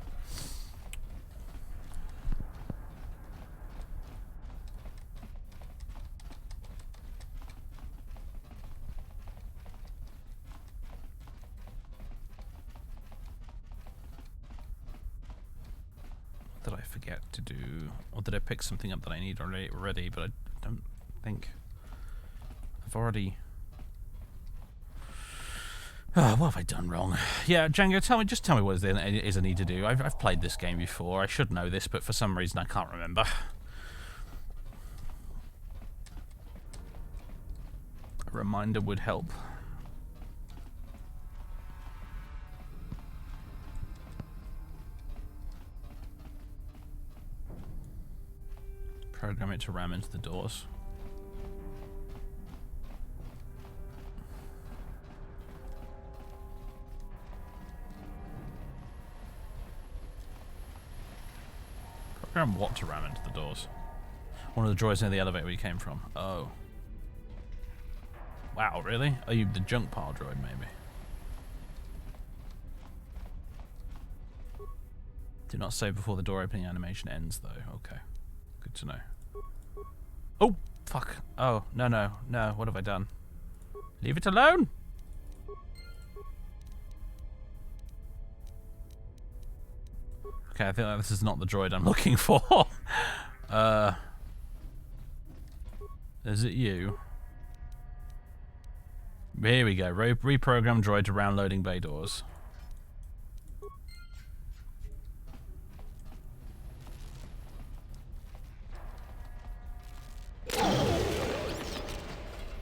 forget to do? Or did I pick something up that I need already, but I don't think... I've already... Oh, what have I done wrong? Yeah, Django, just tell me what it is I need to do. I've played this game before. I should know this, but for some reason I can't remember. A reminder would help. Program it to ram into the doors. Program what to ram into the doors? One of the droids near the elevator we came from. Oh. Wow, really? Are you the junk pile droid, maybe? Do not save before the door opening animation ends, though. Okay. Good to know. Oh, fuck. Oh, no. What have I done? Leave it alone! Okay, I think this is not the droid I'm looking for. Is it you? Here we go. Reprogram droid to round loading bay doors.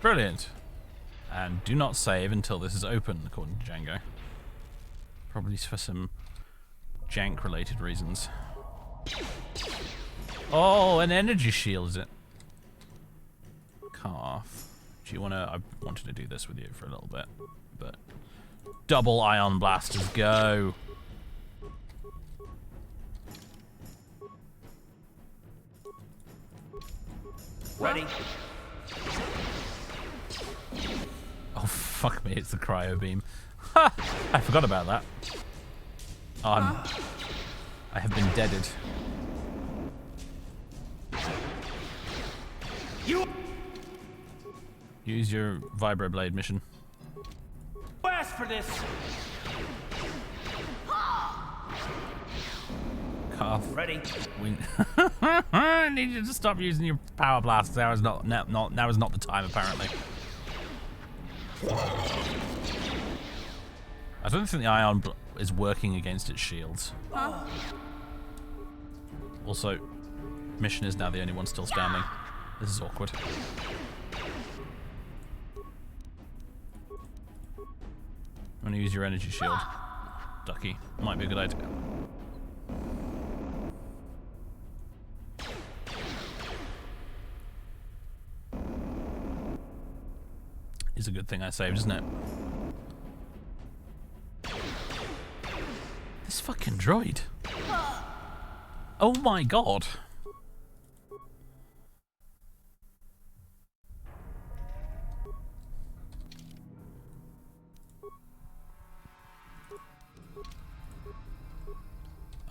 Brilliant. And do not save until this is open, according to Django. Probably for some jank-related reasons. Oh, an energy shield, is it? Calf. Do you want to... I wanted to do this with you for a little bit, but... Double ion blasters, go! Ready? Oh, fuck me, it's the cryo beam. Ha! I forgot about that. Oh, I have been deaded. Use your vibroblade mission. Ask for this. Calf. Ready? I need you to stop using your power blast. Now is not the time, apparently. I don't think the ion is working against its shields. Huh? Also, mission is now the only one still standing. This is awkward. I'm gonna use your energy shield, Ducky. Might be a good idea. Is a good thing I saved, isn't it? This fucking droid. Oh my god.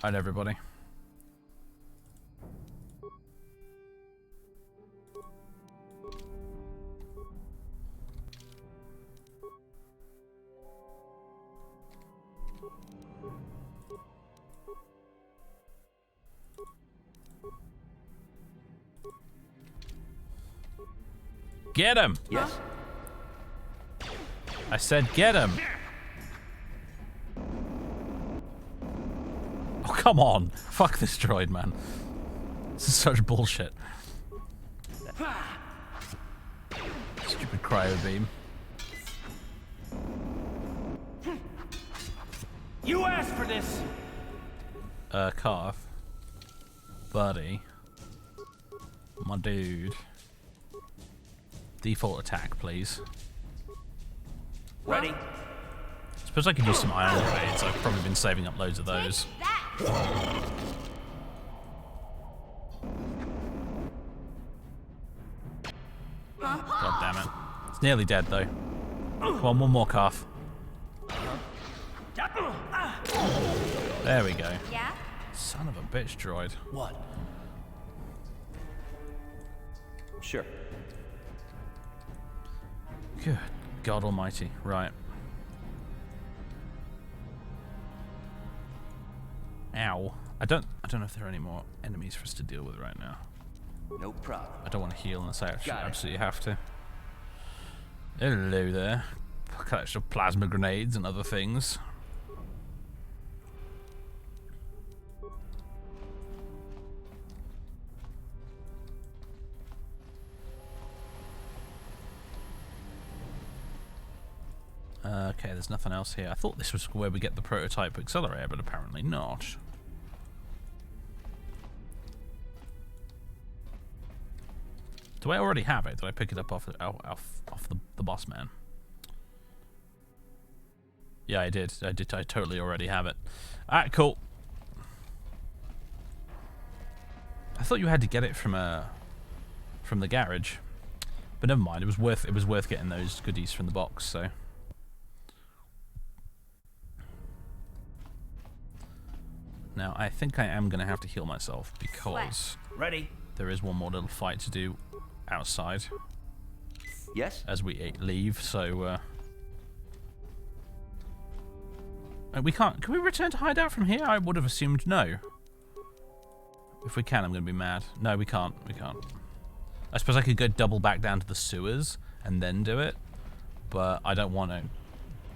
Alright, everybody. Get him! Yes. I said get him! Oh, come on! Fuck this droid, man. This is such bullshit. Stupid cryo beam. You asked for this. Calf. Buddy. My dude. Default attack, please. Ready? Suppose I could do some iron raids. I've probably been saving up loads of those. God damn it. It's nearly dead, though. Come on, one more calf. There we go. Yeah? Son of a bitch, droid. What? Sure. Good God almighty. Right. Ow. I don't know if there are any more enemies for us to deal with right now. No problem. I don't want to heal unless I actually Got it. absolutely have to. Hello there. Collection of plasma grenades and other things. Okay, there's nothing else here. I thought this was where we get the prototype accelerator, but apparently not. Do I already have it? Did I pick it up off the boss man? Yeah, I did. I totally already have it. Alright, cool. I thought you had to get it from the garage, but never mind. It was worth getting those goodies from the box. So. Now, I think I am going to have to heal myself because Ready? there is one more little fight to do outside Yes? as we leave, so... we can't... Can we return to hideout from here? I would have assumed no. If we can, I'm going to be mad. No, we can't. We can't. I suppose I could go double back down to the sewers and then do it, but I don't want to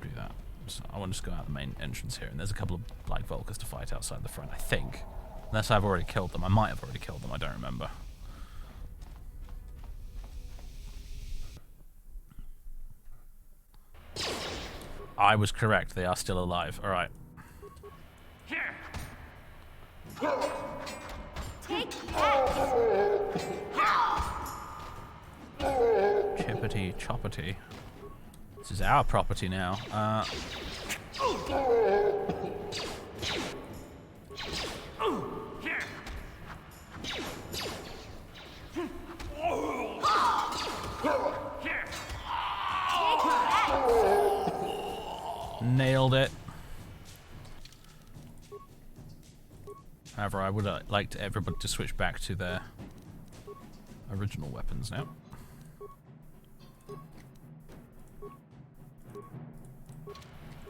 do that. So I want to just go out the main entrance here, and there's a couple of Black Vulkars to fight outside the front, I think. Unless I've already killed them. I might have already killed them, I don't remember. I was correct, they are still alive. Alright. Take that! Chippity choppity. This is our property now. Nailed it. However, I would like to everybody to switch back to their original weapons now.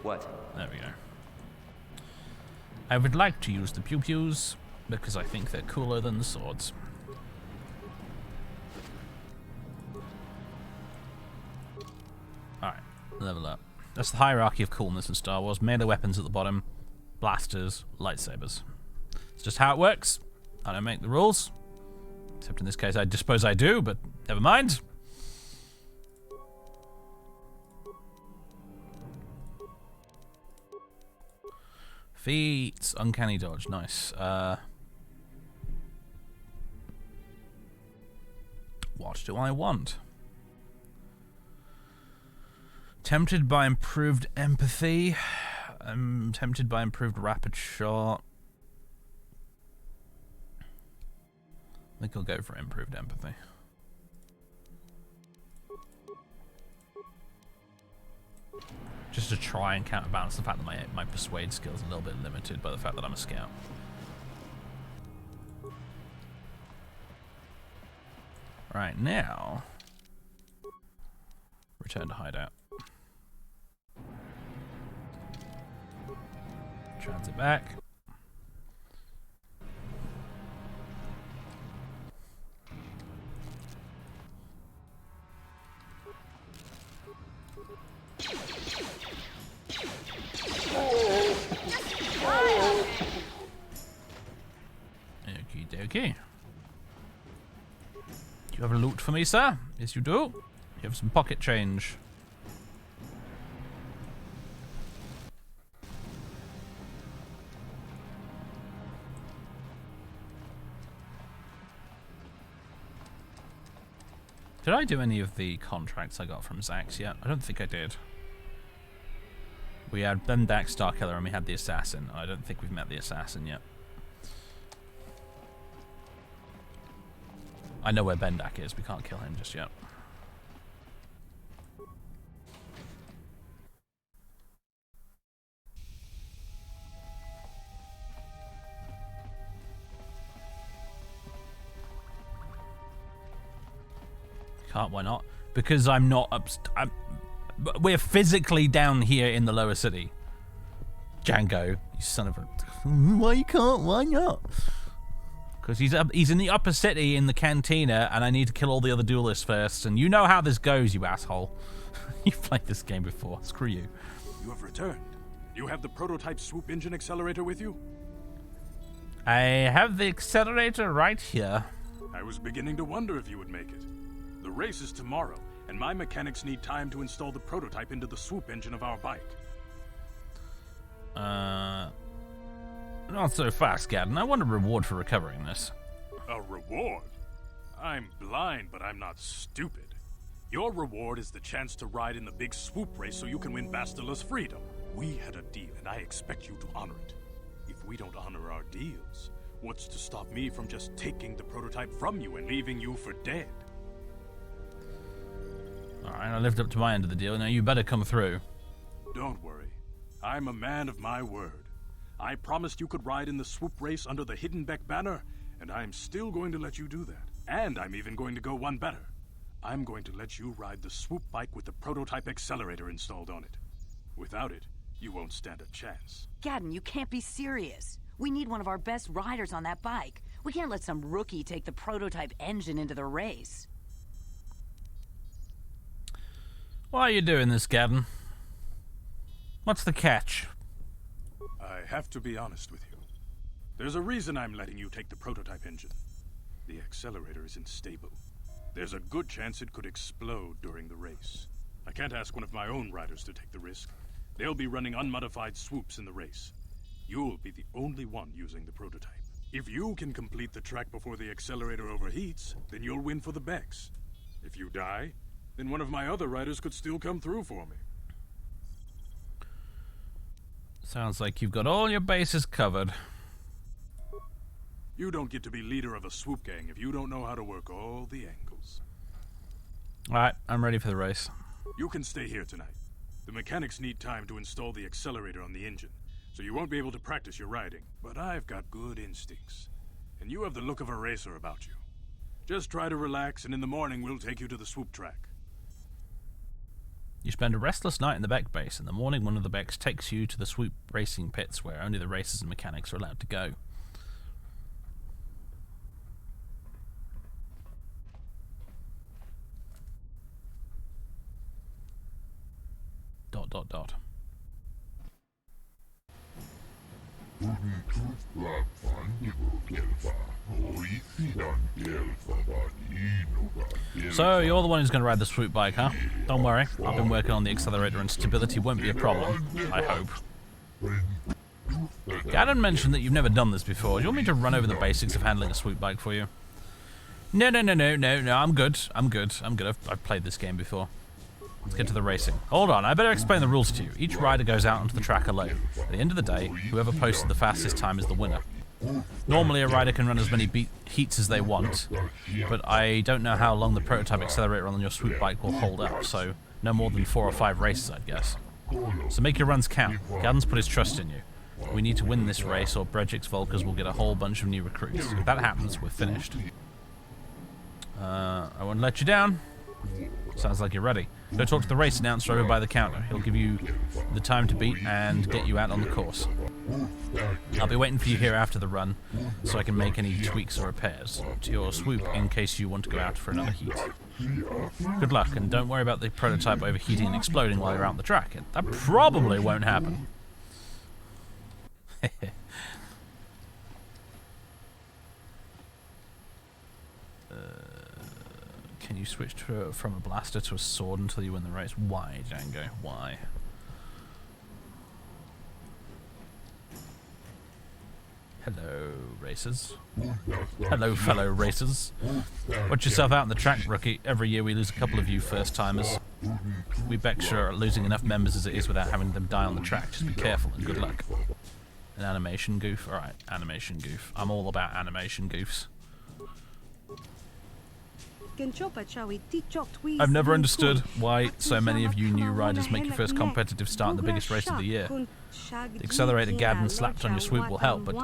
What? There we go. I would like to use the pew-pews because I think they're cooler than the swords. Alright, level up. That's the hierarchy of coolness in Star Wars. Melee weapons at the bottom, blasters, lightsabers. It's just how it works. I don't make the rules. Except in this case, I suppose I do, but never mind. Feats, uncanny dodge, nice. What do I want? Tempted by improved empathy. I'm tempted by improved rapid shot. I think I'll go for improved empathy. Just to try and counterbalance the fact that my persuade skill is a little bit limited by the fact that I'm a scout. Right, now... return to hideout. Transit back. Okie dokie. Do you have a loot for me, sir? Yes, you do. You have some pocket change. Did I do any of the contracts I got from Zax yet? I don't think I did. We had Bendak, Starkiller, and we had the Assassin. I don't think we've met the Assassin yet. I know where Bendak is. We can't kill him just yet. Can't, why not? Because I'm not we're physically down here in the lower city. Django, you son of a... Why you can't? Why not? Because he's in the upper city in the cantina, and I need to kill all the other duelists first. And you know how this goes, you asshole. You've played this game before. Screw you. You have returned. You have the prototype swoop engine accelerator with you? I have the accelerator right here. I was beginning to wonder if you would make it. The race is tomorrow, and my mechanics need time to install the prototype into the swoop engine of our bike. Not so fast, Gadden. I want a reward for recovering this. A reward? I'm blind, but I'm not stupid. Your reward is the chance to ride in the big swoop race so you can win Bastila's freedom. We had a deal, and I expect you to honor it. If we don't honor our deals, what's to stop me from just taking the prototype from you and leaving you for dead? Alright, I lived up to my end of the deal. Now you better come through. Don't worry. I'm a man of my word. I promised you could ride in the swoop race under the Hiddenbeck banner, and I'm still going to let you do that. And I'm even going to go one better. I'm going to let you ride the swoop bike with the prototype accelerator installed on it. Without it, you won't stand a chance. Gadden, you can't be serious. We need one of our best riders on that bike. We can't let some rookie take the prototype engine into the race. Why are you doing this, Gadden? What's the catch? I have to be honest with you. There's a reason I'm letting you take the prototype engine. The accelerator isn't stable. There's a good chance it could explode during the race. I can't ask one of my own riders to take the risk. They'll be running unmodified swoops in the race. You'll be the only one using the prototype. If you can complete the track before the accelerator overheats, then you'll win for the Becks. If you die, then one of my other riders could still come through for me. Sounds like you've got all your bases covered. You don't get to be leader of a swoop gang if you don't know how to work all the angles. Alright, I'm ready for the race. You can stay here tonight. The mechanics need time to install the accelerator on the engine, so you won't be able to practice your riding. But I've got good instincts, and you have the look of a racer about you. Just try to relax, and in the morning we'll take you to the swoop track. You spend a restless night in the Beck base. In the morning, one of the Becks takes you to the swoop racing pits where only the racers and mechanics are allowed to go. ... So, you're the one who's going to ride the swoop bike, huh? Don't worry, I've been working on the accelerator and stability won't be a problem, I hope. Gadden mentioned that you've never done this before. Do you want me to run over the basics of handling a swoop bike for you? No, I'm good. I've played this game before. Let's get to the racing. Hold on, I better explain the rules to you. Each rider goes out onto the track alone. At the end of the day, whoever posted the fastest time is the winner. Normally a rider can run as many heats as they want, but I don't know how long the prototype accelerator on your swoop bike will hold up, so no more than 4 or 5 races, I'd guess. So make your runs count. Gadden's put his trust in you. We need to win this race or Brejik's Vulkars will get a whole bunch of new recruits. If that happens, we're finished. I won't let you down. Sounds like you're ready. Go talk to the race announcer over by the counter. He'll give you the time to beat and get you out on the course. I'll be waiting for you here after the run, so I can make any tweaks or repairs to your swoop in case you want to go out for another heat. Good luck, and don't worry about the prototype overheating and exploding while you're out on the track. That probably won't happen. Can you switch from a blaster to a sword until you win the race? Why, Django? Why? Hello, racers. Hello, fellow racers. Watch yourself out on the track, rookie. Every year we lose a couple of you first-timers. We Becks are losing enough members as it is without having them die on the track. Just be careful and good luck. An animation goof? Alright, animation goof. I'm all about animation goofs. I've never understood why so many of you new riders make your first competitive start in the biggest race of the year. The accelerator Gadden slapped on your swoop will help, but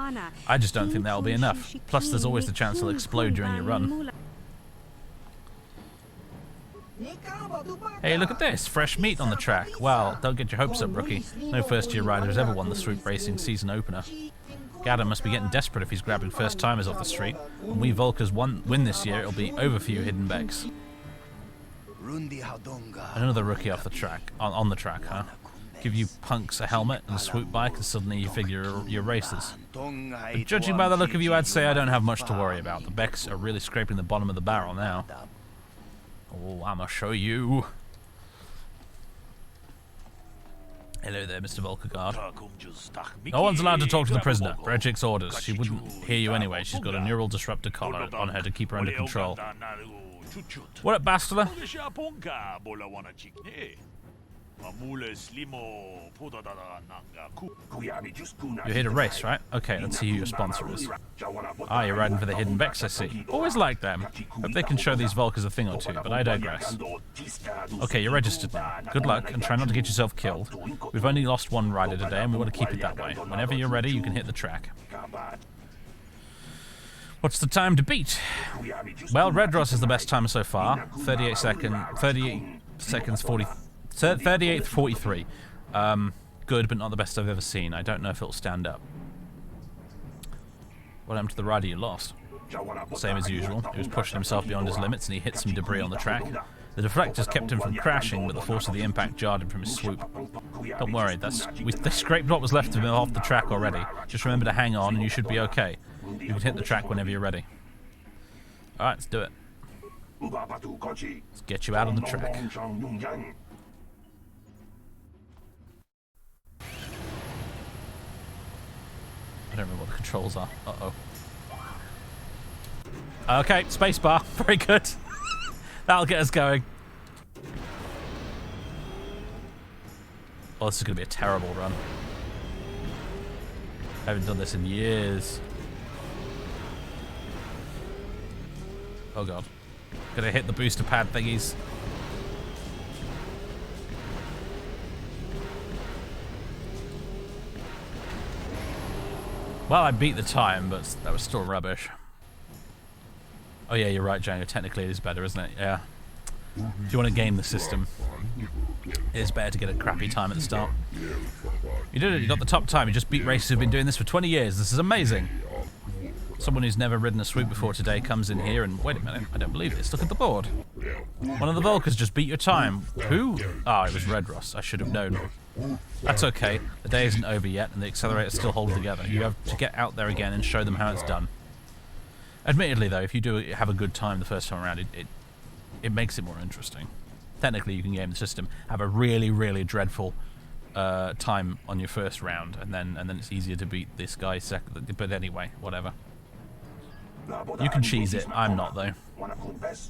I just don't think that'll be enough. Plus, there's always the chance it'll explode during your run. Hey, look at this! Fresh meat on the track. Well, don't get your hopes up, rookie. No first-year rider has ever won the swoop racing season opener. Gadon must be getting desperate if he's grabbing first-timers off the street. When we Vulkars win this year, it'll be over for you hidden becks. Another rookie off the track, on the track, huh? Give you punks a helmet and a swoop bike and suddenly you figure you're racers. But judging by the look of you, I'd say I don't have much to worry about. The becks are really scraping the bottom of the barrel now. Oh, I'ma show you. Hello there, Mr. Vulkar guard. No one's allowed to talk to the prisoner. Brejik's orders. She wouldn't hear you anyway. She's got a neural disruptor collar on her to keep her under control. What up, Bastila? You're here to race, right? Okay, let's see who your sponsor is. Ah, you're riding for the hidden becks, I see. Always like them. Hope they can show these Vulkars a thing or two, but I digress. Okay, you're registered now. Good luck, and try not to get yourself killed. We've only lost one rider today, and we want to keep it that way. Whenever you're ready, you can hit the track. What's the time to beat? Well, Redross is the best timer so far. 38 seconds 43. Good, but not the best I've ever seen. I don't know if it'll stand up. What happened to the rider you lost? Same as usual. He was pushing himself beyond his limits and he hit some debris on the track. The deflectors kept him from crashing, but the force of the impact jarred him from his swoop. Don't worry, they scraped what was left of him off the track already. Just remember to hang on and you should be okay. You can hit the track whenever you're ready. Alright, let's do it. Let's get you out on the track. I don't remember what the controls are. Uh-oh. Okay, spacebar. Very good. That'll get us going. Oh, this is going to be a terrible run. I haven't done this in years. Oh god. Gonna hit the booster pad thingies. Well, I beat the time, but that was still rubbish. Oh yeah, you're right, Django. Technically it is better, isn't it? Yeah. If you want to game the system, it is better to get a crappy time at the start. You did it, you got the top time. You just beat racers who've been doing this for 20 years. This is amazing. Someone who's never ridden a swoop before today comes in here and... Wait a minute, I don't believe this. Look at the board. One of the Vulkars just beat your time. Who? Ah, it was Redross. I should have known. That's okay. The day isn't over yet, and the accelerator's still holding together. You have to get out there again and show them how it's done. Admittedly, though, if you do have a good time the first time around, it makes it more interesting. Technically, you can game the system, have a really, really dreadful time on your first round, and then it's easier to beat this guy second. But anyway, whatever. You can cheese it. I'm not, though.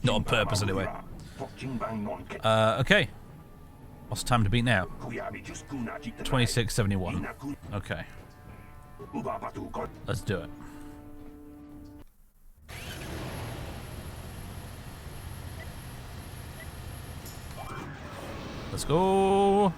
Not on purpose, anyway. Okay. What's the time to beat now? 26:71. Okay. Let's do it. Let's go.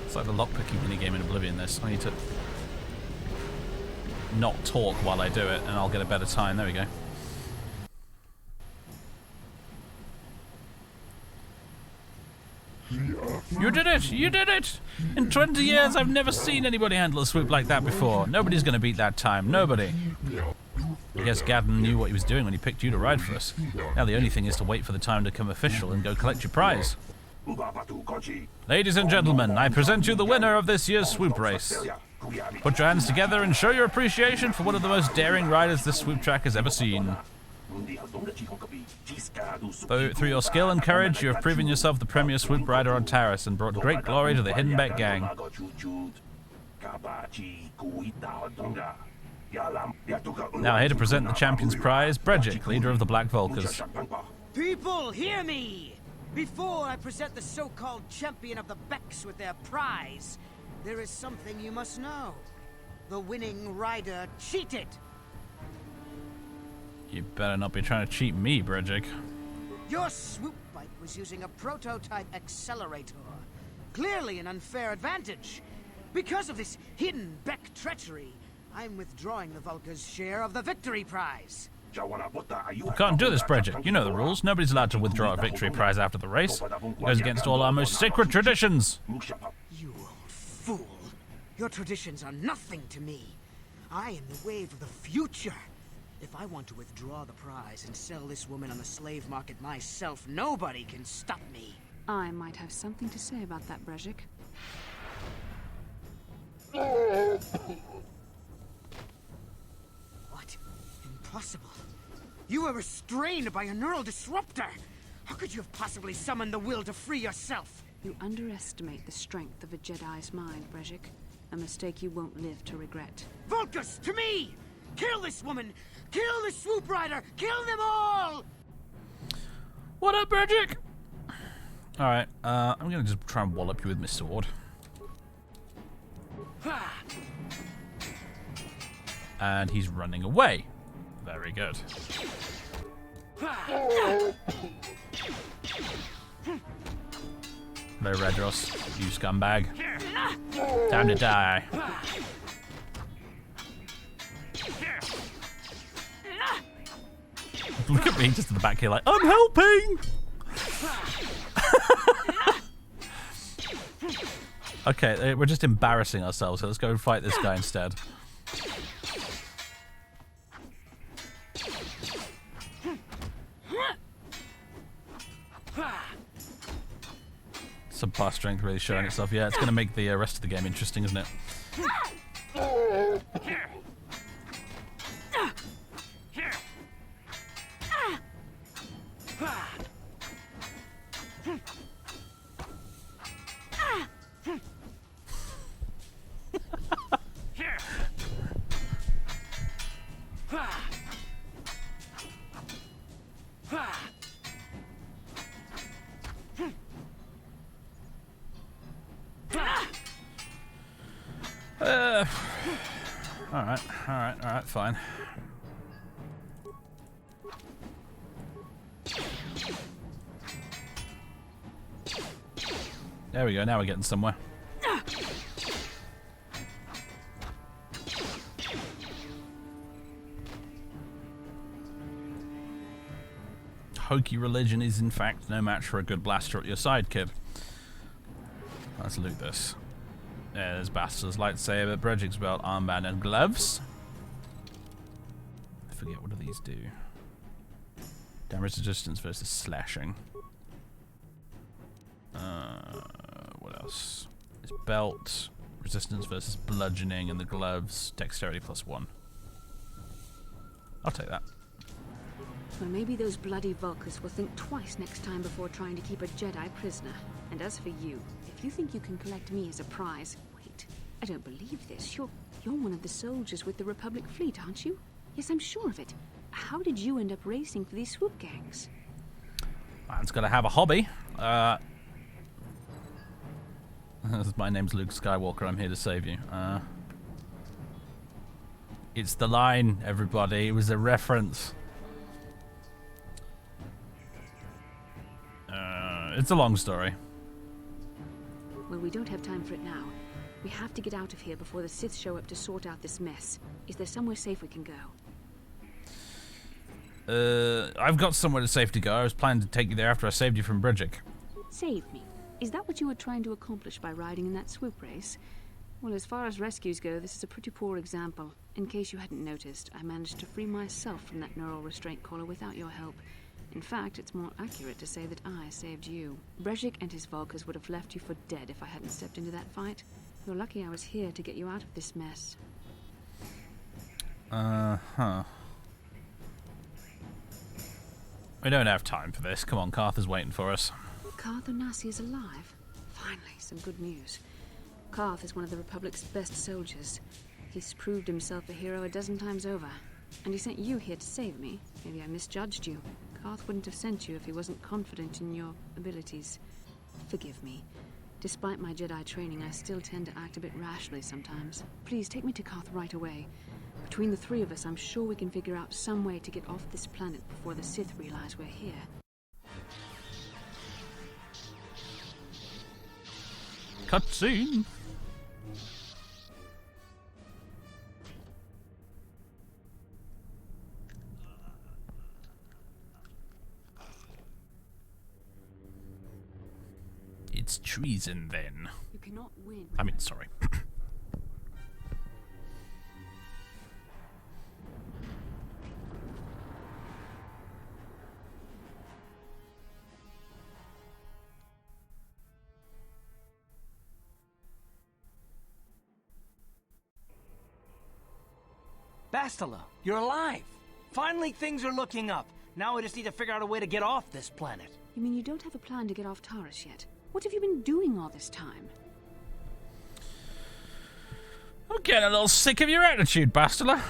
It's like the lockpicking minigame in Oblivion, this. I need to not talk while I do it, and I'll get a better time. There we go. You did it! You did it! In 20 years, I've never seen anybody handle a swoop like that before. Nobody's going to beat that time. Nobody. I guess Gadon knew what he was doing when he picked you to ride for us. Now the only thing is to wait for the time to become official and go collect your prize. Ladies and gentlemen, I present you the winner of this year's swoop race. Put your hands together and show your appreciation for one of the most daring riders this swoop track has ever seen. Through your skill and courage, you have proven yourself the premier swoop rider on Taris and brought great glory to the Hidden Beck gang. Now here to present the champion's prize, Brejik, leader of the Black Vulkars. People, hear me! Before I present the so-called champion of the Becks with their prize, there is something you must know. The winning rider cheated. You better not be trying to cheat me, Brejik. Your swoop bike was using a prototype accelerator. Clearly an unfair advantage. Because of this hidden Beck treachery, I'm withdrawing the Vulkar's share of the victory prize. You can't do this, Bridget. You know the rules. Nobody's allowed to withdraw a victory prize after the race. It goes against all our most sacred traditions. You old fool. Your traditions are nothing to me. I am the wave of the future. If I want to withdraw the prize and sell this woman on the slave market myself, nobody can stop me. I might have something to say about that, Brejik. What? Impossible. You were restrained by a neural disruptor. How could you have possibly summoned the will to free yourself? You underestimate the strength of a Jedi's mind, Brejik. A mistake you won't live to regret. Vulkars, to me! Kill this woman! Kill the swoop rider! Kill them all! What up, Brejik? Alright, I'm gonna just try and wallop you with my sword. And he's running away. Very good. Hello, Redros, you scumbag. Time to die. Look at me just in the back here like, I'm helping! Okay, we're just embarrassing ourselves, so let's go and fight this guy instead. Subpar strength really showing itself. Yeah, it's going to make the rest of the game interesting, isn't it? Alright, fine. There we go, now we're getting somewhere. Hokey religion is in fact no match for a good blaster at your side, kid. Let's loot this. There's Bastila's lightsaber, Brejik's belt, armband, and gloves. I forget, what do these do? Damage resistance versus slashing. What else? His belt, resistance versus bludgeoning, and the gloves, dexterity +1. I'll take that. Well, maybe those bloody Vulkars will think twice next time before trying to keep a Jedi prisoner. And as for you, if you think you can collect me as a prize... Wait, I don't believe this. You're one of the soldiers with the Republic fleet, aren't you? Yes, I'm sure of it. How did you end up racing for these swoop gangs? Man's gotta have a hobby. My name's Luke Skywalker, I'm here to save you. It's the line, everybody. It was a reference. It's a long story. Well, we don't have time for it now. We have to get out of here before the Sith show up to sort out this mess. Is there somewhere safe we can go? I've got somewhere safe to go. I was planning to take you there after I saved you from Brejik. Save me? Is that what you were trying to accomplish by riding in that swoop race? Well, as far as rescues go, this is a pretty poor example. In case you hadn't noticed, I managed to free myself from that neural restraint collar without your help. In fact, it's more accurate to say that I saved you. Brejik and his Vulkars would have left you for dead if I hadn't stepped into that fight. You're lucky I was here to get you out of this mess. We don't have time for this. Come on, Carther's waiting for us. Carth Onasi is alive. Finally, some good news. Carth is one of the Republic's best soldiers. He's proved himself a hero a dozen times over. And he sent you here to save me. Maybe I misjudged you. Carth wouldn't have sent you if he wasn't confident in your abilities. Forgive me. Despite my Jedi training, I still tend to act a bit rashly sometimes. Please, take me to Carth right away. Between the three of us, I'm sure we can figure out some way to get off this planet before the Sith realize we're here. Cutscene. reason, then. You cannot win. I mean, sorry. Bastila, you're alive. Finally, things are looking up. Now we just need to figure out a way to get off this planet. You mean you don't have a plan to get off Taurus yet? What have you been doing all this time? I'm getting a little sick of your attitude, Bastila.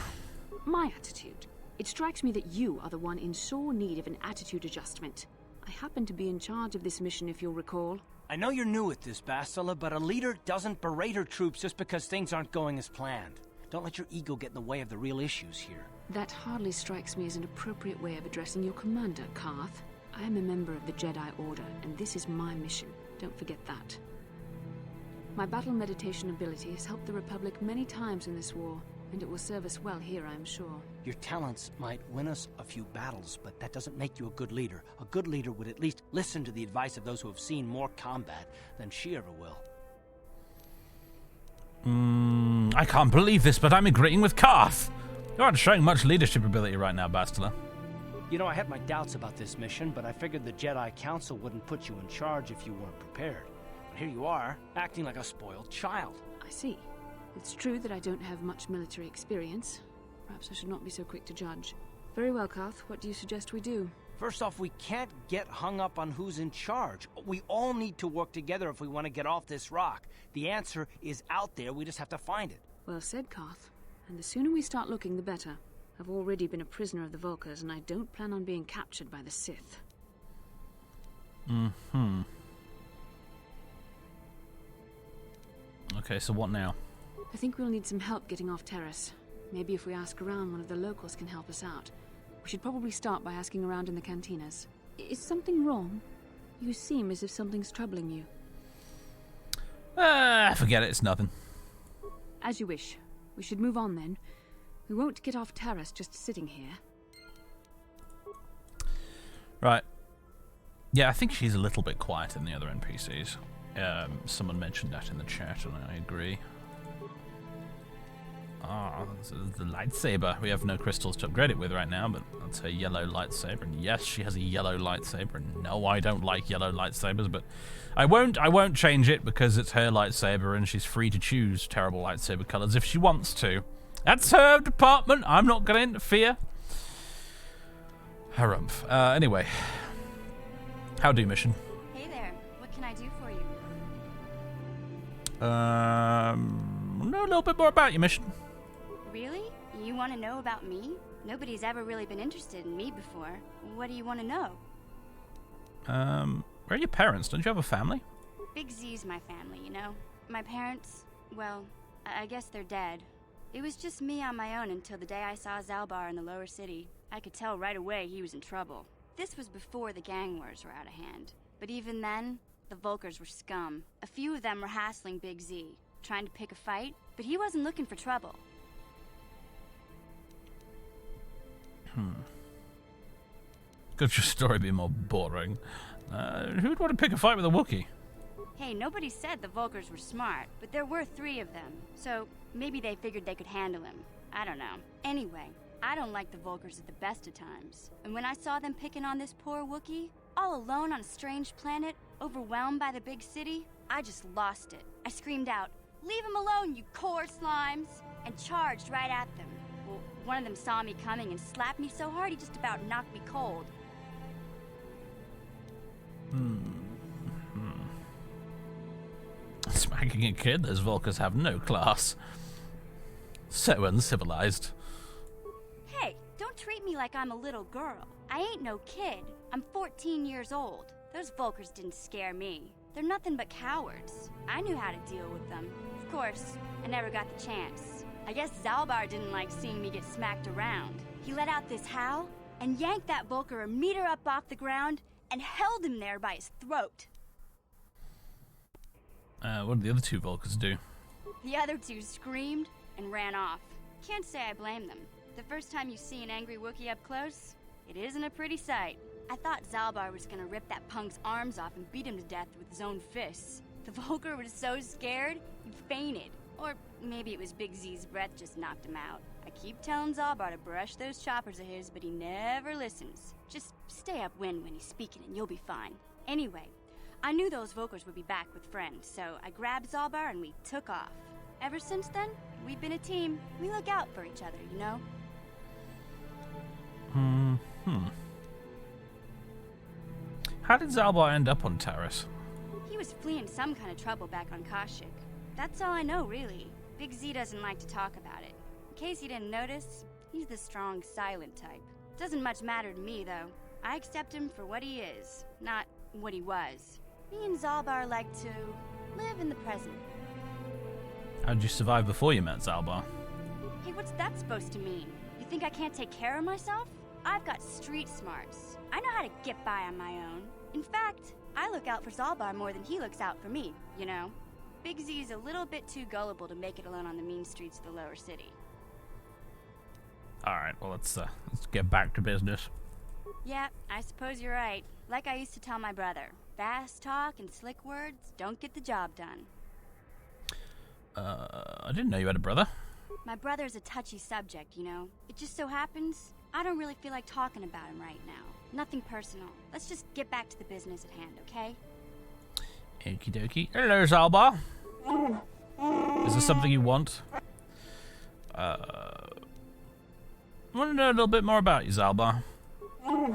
My attitude? It strikes me that you are the one in sore need of an attitude adjustment. I happen to be in charge of this mission, if you'll recall. I know you're new at this, Bastila, but a leader doesn't berate her troops just because things aren't going as planned. Don't let your ego get in the way of the real issues here. That hardly strikes me as an appropriate way of addressing your commander, Karth. I am a member of the Jedi Order, and this is my mission. Don't forget that. My battle meditation ability has helped the Republic many times in this war, and it will serve us well here, I am sure. Your talents might win us a few battles, but that doesn't make you a good leader. A good leader would at least listen to the advice of those who have seen more combat than she ever will. I can't believe this, but I'm agreeing with Karth. You aren't showing much leadership ability right now, Bastila. You know, I had my doubts about this mission, but I figured the Jedi Council wouldn't put you in charge if you weren't prepared. But here you are, acting like a spoiled child. I see. It's true that I don't have much military experience. Perhaps I should not be so quick to judge. Very well, Karth. What do you suggest we do? First off, we can't get hung up on who's in charge. We all need to work together if we want to get off this rock. The answer is out there, we just have to find it. Well said, Karth. And the sooner we start looking, the better. I've already been a prisoner of the Vulkars, and I don't plan on being captured by the Sith. Okay, so what now? I think we'll need some help getting off Terrace. Maybe if we ask around, one of the locals can help us out. We should probably start by asking around in the cantinas. Is something wrong? You seem as if something's troubling you. Forget it, it's nothing. As you wish. We should move on then. We won't get off Terrace just sitting here. Right. Yeah, I think she's a little bit quieter than the other NPCs. Someone mentioned that in the chat, and I agree. The lightsaber. We have no crystals to upgrade it with right now, but that's her yellow lightsaber. And yes, she has a yellow lightsaber. And no, I don't like yellow lightsabers, but I won't change it because it's her lightsaber and she's free to choose terrible lightsaber colors if she wants to. That's her department. I'm not going to interfere. Harumph. Anyway, how do mission? Hey there. What can I do for you? Know a little bit more about your mission. Really? You want to know about me? Nobody's ever really been interested in me before. What do you want to know? Where are your parents? Don't you have a family? Big Z's my family, you know? My parents, well, I guess they're dead. It was just me on my own until the day I saw Zalbar in the lower city. I could tell right away he was in trouble. This was before the gang wars were out of hand. But even then, the Vulkars were scum. A few of them were hassling Big Z, trying to pick a fight, but he wasn't looking for trouble. Could your story be more boring? Who'd want to pick a fight with a Wookiee? Hey, nobody said the Vulkars were smart, but there were 3 of them, so maybe they figured they could handle him. I don't know. Anyway, I don't like the Vulkars at the best of times. And when I saw them picking on this poor Wookiee, all alone on a strange planet, overwhelmed by the big city, I just lost it. I screamed out, "Leave him alone, you core slimes!" and charged right at them. Well, one of them saw me coming and slapped me so hard he just about knocked me cold. Smacking a kid? Those Vulkars have no class. So uncivilized. Hey, don't treat me like I'm a little girl. I ain't no kid. I'm 14 years old. Those Vulkars didn't scare me. They're nothing but cowards. I knew how to deal with them. Of course, I never got the chance. I guess Zalbar didn't like seeing me get smacked around. He let out this howl and yanked that Vulkar a meter up off the ground and held him there by his throat. What did the other 2 Vulkars do? The other 2 screamed and ran off. Can't say I blame them. The first time you see an angry Wookiee up close, it isn't a pretty sight. I thought Zalbar was gonna rip that punk's arms off and beat him to death with his own fists. The Vulkar was so scared, he fainted. Or maybe it was Big Z's breath just knocked him out. I keep telling Zalbar to brush those choppers of his, but he never listens. Just stay upwind when he's speaking and you'll be fine. Anyway, I knew those Vulkars would be back with friends, so I grabbed Zalbar and we took off. Ever since then, we've been a team. We look out for each other, you know? How did Zalbar end up on Taris? He was fleeing some kind of trouble back on Kashyyyk. That's all I know, really. Big Z doesn't like to talk about it. In case you didn't notice, he's the strong, silent type. Doesn't much matter to me, though. I accept him for what he is, not what he was. Me and Zalbar like to live in the present. How did you survive before you met Zalbar? Hey, what's that supposed to mean? You think I can't take care of myself? I've got street smarts. I know how to get by on my own. In fact, I look out for Zalbar more than he looks out for me, you know? Big Z's a little bit too gullible to make it alone on the mean streets of the lower city. Alright, well, let's get back to business. Yeah, I suppose you're right. Like I used to tell my brother, fast talk and slick words don't get the job done. I didn't know you had a brother. My brother's a touchy subject, you know? It just so happens, I don't really feel like talking about him right now. Nothing personal. Let's just get back to the business at hand, okay? Okie dokie. Hello, Zalbar. Is there something you want? I want to know a little bit more about you, Zalbar.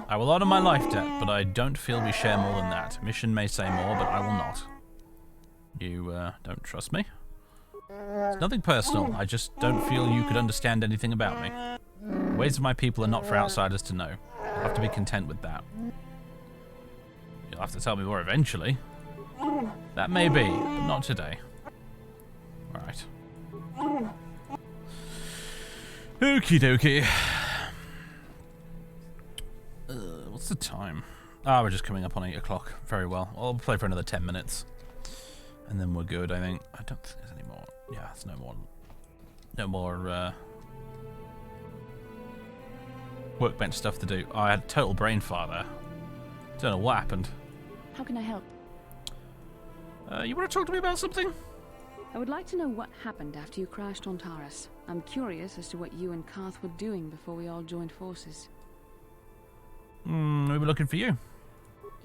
I will honor my life debt, but I don't feel we share more than that. Mission may say more, but I will not. You, don't trust me? It's nothing personal. I just don't feel you could understand anything about me. The ways of my people are not for outsiders to know. You'll have to be content with that. You'll have to tell me more eventually. That may be, but not today. Alright. Okie dokie. What's the time? Ah, we're just coming up on 8 o'clock. Very well. I'll play for another 10 minutes. And then we're good, I think. I don't think there's any more. Yeah, there's no more workbench stuff to do. Oh, I had a total brain fart there. Don't know what happened. How can I help? You want to talk to me about something? I would like to know what happened after you crashed on Taris. I'm curious as to what you and Karth were doing before we all joined forces. We were looking for you.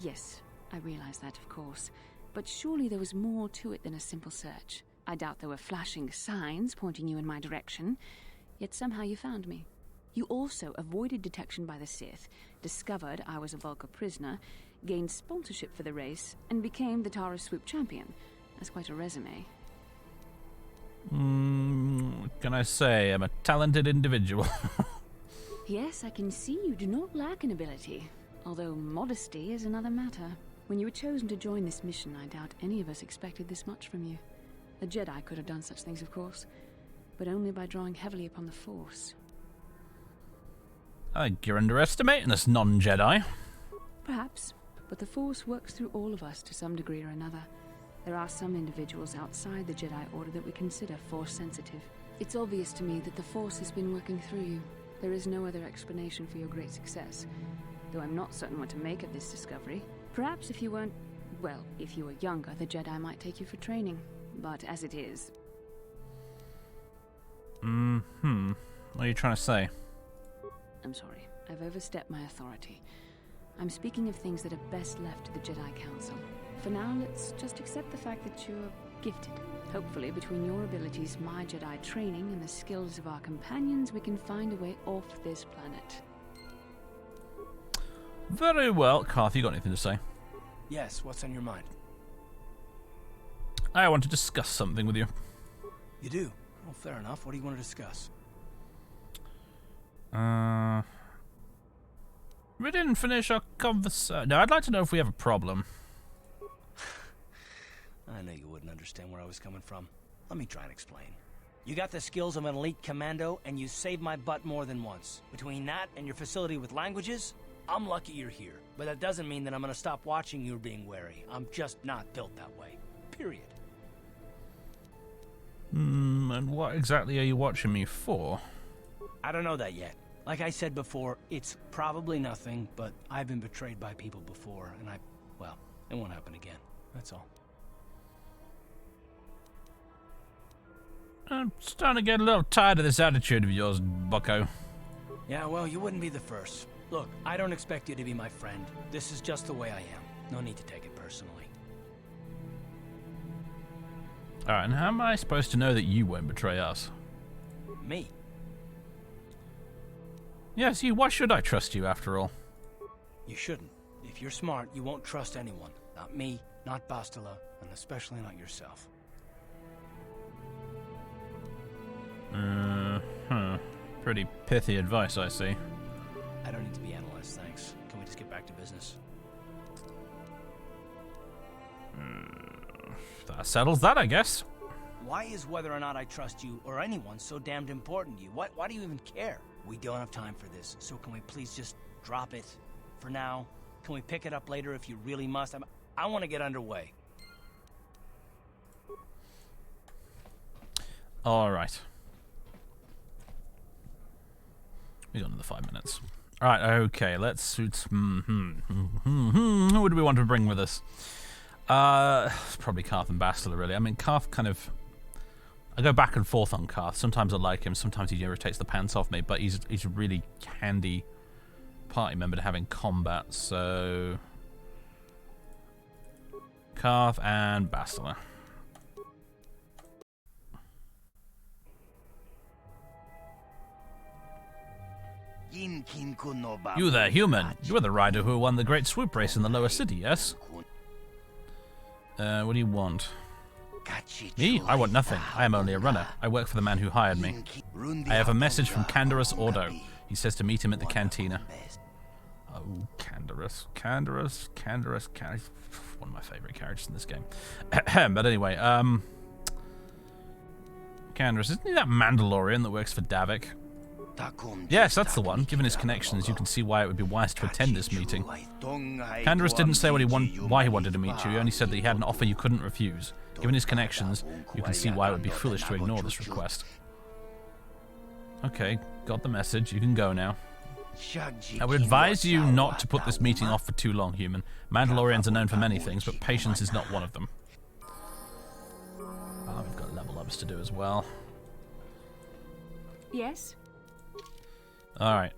Yes, I realize that, of course. But surely there was more to it than a simple search. I doubt there were flashing signs pointing you in my direction, yet somehow you found me. You also avoided detection by the Sith, discovered I was a Vulkar prisoner, gained sponsorship for the race, and became the Taris Swoop champion. That's quite a resume. What can I say? I'm a talented individual. Yes, I can see you do not lack an ability, although modesty is another matter. When you were chosen to join this mission, I doubt any of us expected this much from you. A Jedi could have done such things, of course, but only by drawing heavily upon the Force. I think you're underestimating us non-Jedi. Perhaps, but the Force works through all of us to some degree or another. There are some individuals outside the Jedi Order that we consider Force-sensitive. It's obvious to me that the Force has been working through you. There is no other explanation for your great success, though I'm not certain what to make of this discovery. Perhaps if you weren't... well, if you were younger, the Jedi might take you for training. But as it is... What are you trying to say? I'm sorry. I've overstepped my authority. I'm speaking of things that are best left to the Jedi Council. For now, let's just accept the fact that you're gifted. Hopefully, between your abilities, my Jedi training, and the skills of our companions, we can find a way off this planet. Very well. Karth, you got anything to say? Yes, what's on your mind? I want to discuss something with you. You do? Well, fair enough. What do you want to discuss? We didn't finish our conversation. No, I'd like to know if we have a problem. I knew you wouldn't understand where I was coming from. Let me try and explain. You got the skills of an elite commando, and you saved my butt more than once. Between that and your facility with languages, I'm lucky you're here. But that doesn't mean that I'm gonna stop watching you being wary. I'm just not built that way. Period. And what exactly are you watching me for? I don't know that yet. Like I said before, it's probably nothing, but I've been betrayed by people before, and well, it won't happen again. That's all. I'm starting to get a little tired of this attitude of yours, bucko. Yeah, well, you wouldn't be the first. Look, I don't expect you to be my friend. This is just the way I am. No need to take it personally. Alright, and how am I supposed to know that you won't betray us? Me? Yes, you. Why should I trust you, after all? You shouldn't. If you're smart, you won't trust anyone. Not me, not Bastila, and especially not yourself. Pretty pithy advice, I see. I don't need to be analyzed, thanks. Can we just get back to business? That settles that, I guess. Why is whether or not I trust you or anyone so damned important to you? Why do you even care? We don't have time for this, so can we please just drop it for now? Can we pick it up later if you really must? I want to get underway. Alright. We got another 5 minutes. Alright, okay, let's... Who do we want to bring with us? Probably Karth and Bastila, really. I mean, Karth kind of... I go back and forth on Karth. Sometimes I like him, sometimes he irritates the pants off me, but he's a really handy party member to have in combat, so... Karth and Bastila. You there, human. You are the rider who won the great swoop race in the lower city, yes? What do you want? Me? I want nothing. I am only a runner. I work for the man who hired me. I have a message from Canderous Ordo. He says to meet him at the cantina. Oh, Canderous. Canderous. One of my favourite characters in this game. But anyway, Canderous, isn't he that Mandalorian that works for Davik? Yes, that's the one. Given his connections, you can see why it would be wise to attend this meeting. Canderous didn't say why he wanted to meet you. He only said that he had an offer you couldn't refuse. Given his connections, you can see why it would be foolish to ignore this request. Okay, got the message. You can go now. I would advise you not to put this meeting off for too long, human. Mandalorians are known for many things, but patience is not one of them. We've got level ups to do as well. Yes? Alright,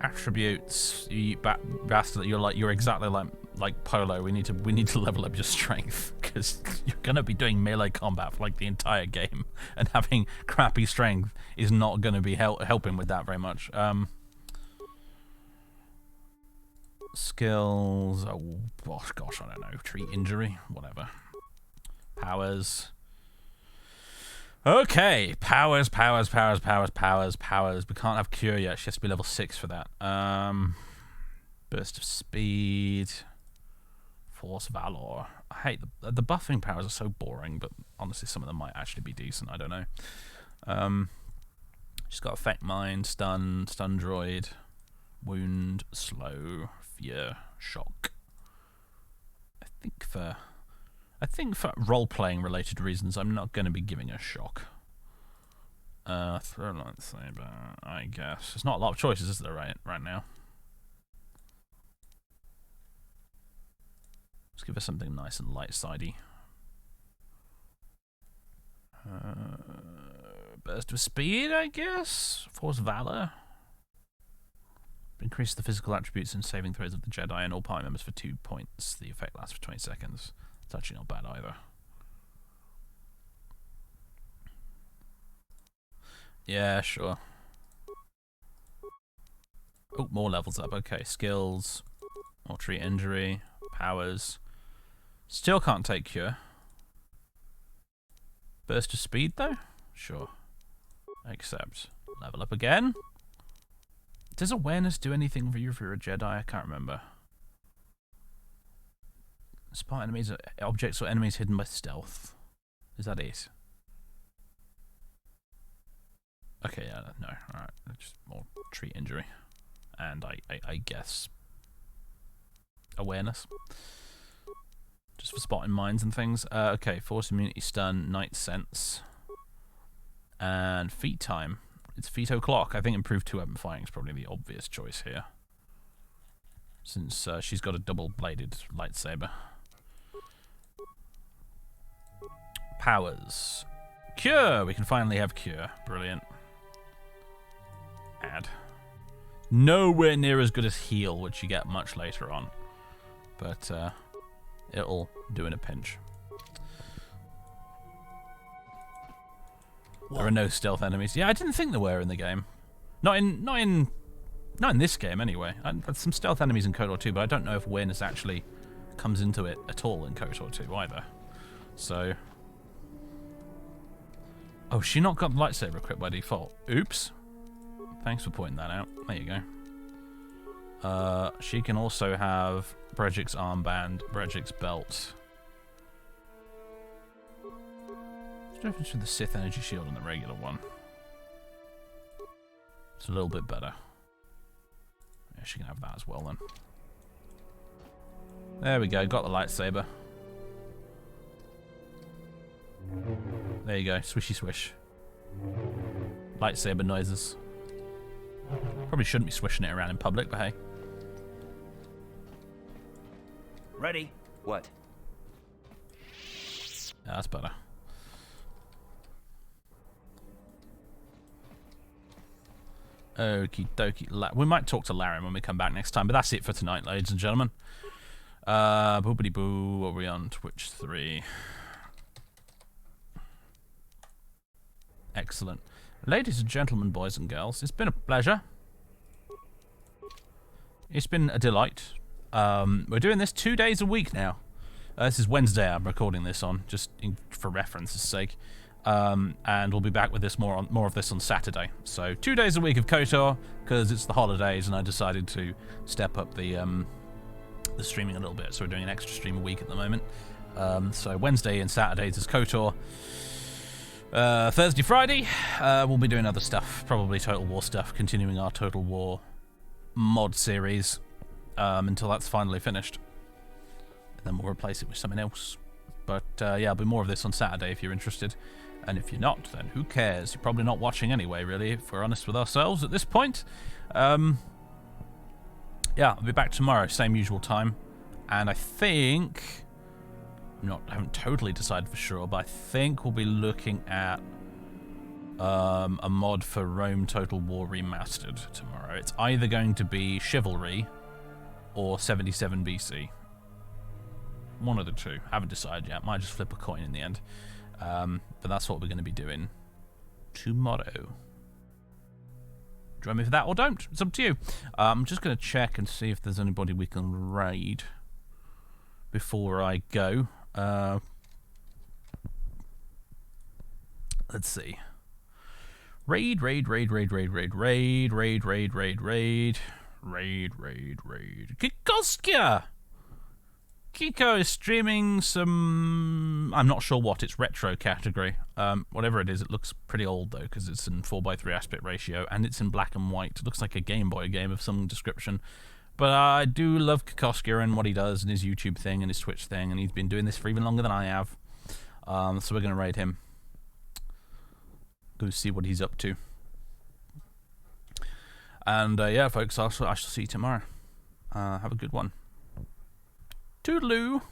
attributes. Bastila, you're exactly like Polo. We need to level up your strength, because you're gonna be doing melee combat for like the entire game, and having crappy strength is not gonna be helping with that very much. Skills. Oh gosh, I don't know. Treat injury, whatever. Powers. Okay, powers. We can't have cure yet. She has to be level 6 for that. Burst of speed. Force valor. I hate the buffing powers are so boring, but honestly, some of them might actually be decent. I don't know. She's got affect mind, stun droid, wound, slow, fear, shock. I think for role-playing related reasons, I'm not going to be giving a shock. Throw lightsaber, I guess. There's not a lot of choices, is there, right now? Let's give her something nice and light-sidey. Burst of speed, I guess? Force valor? Increase the physical attributes and saving throws of the Jedi and all party members for 2 points. The effect lasts for 20 seconds. It's actually not bad either. Yeah, sure. Oh, more levels up. Okay, skills. Or treat injury. Powers. Still can't take cure. Burst of speed, though? Sure. Accept. Level up again. Does awareness do anything for you if you're a Jedi? I can't remember. Spot enemies, objects or enemies hidden by stealth. Is that it? Okay, yeah, no, alright. Just more treat injury. And I guess awareness. Just for spotting mines and things. Okay, force immunity, stun, night sense. And feat time. It's feet o'clock. I think improved 2-weapon fighting is probably the obvious choice here. Since she's got a double-bladed lightsaber. Powers. Cure! We can finally have Cure. Brilliant. Add. Nowhere near as good as Heal, which you get much later on. But it'll do in a pinch. There are no stealth enemies. Yeah, I didn't think there were in the game. Not in this game, anyway. There's some stealth enemies in KOTOR 2, but I don't know if awareness actually comes into it at all in KOTOR 2 either. So... Oh, she not got the lightsaber equipped by default. Oops. Thanks for pointing that out. There you go. She can also have Brejik's armband, Brejik's belt. What's the difference between the Sith energy shield and the regular one? It's a little bit better. Yeah, she can have that as well then. There we go, got the lightsaber. There you go, swishy swish. Lightsaber noises. Probably shouldn't be swishing it around in public, but hey. Ready? What? Yeah, that's better. Okie dokie. We might talk to Laren when we come back next time, but that's it for tonight, ladies and gentlemen. Boopity boo. What are we on? Twitch 3. Excellent. Ladies and gentlemen, boys and girls, it's been a pleasure. It's been a delight. We're doing this 2 days a week now. This is Wednesday I'm recording this on, just for reference's sake. And we'll be back with this more of this on Saturday. So 2 days a week of KOTOR, because it's the holidays and I decided to step up the streaming a little bit. So we're doing an extra stream a week at the moment. So Wednesday and Saturdays is KOTOR. Thursday, Friday, we'll be doing other stuff, probably Total War stuff, continuing our Total War mod series until that's finally finished. And then we'll replace it with something else. But yeah, there'll be more of this on Saturday if you're interested. And if you're not, then who cares? You're probably not watching anyway, really, if we're honest with ourselves at this point. Yeah, I'll be back tomorrow, same usual time. And I think... I haven't totally decided for sure, but I think we'll be looking at a mod for Rome Total War Remastered tomorrow. It's either going to be Chivalry or 77 BC. One of the two. Haven't decided yet. Might just flip a coin in the end. But that's what we're going to be doing tomorrow. Join me for that or don't. It's up to you. I'm just going to check and see if there's anybody we can raid before I go. Let's see. Raid. Kikoskia! Kiko is streaming some... I'm not sure what, it's retro category. Whatever it is, it looks pretty old though, because it's in 4:3 aspect ratio, and it's in black and white. It looks like a Game Boy game of some description. But I do love Kikoskia and what he does, and his YouTube thing, and his Twitch thing, and he's been doing this for even longer than I have. So we're going to raid him. Go see what he's up to. And yeah, folks, I shall see you tomorrow. Have a good one. Toodaloo!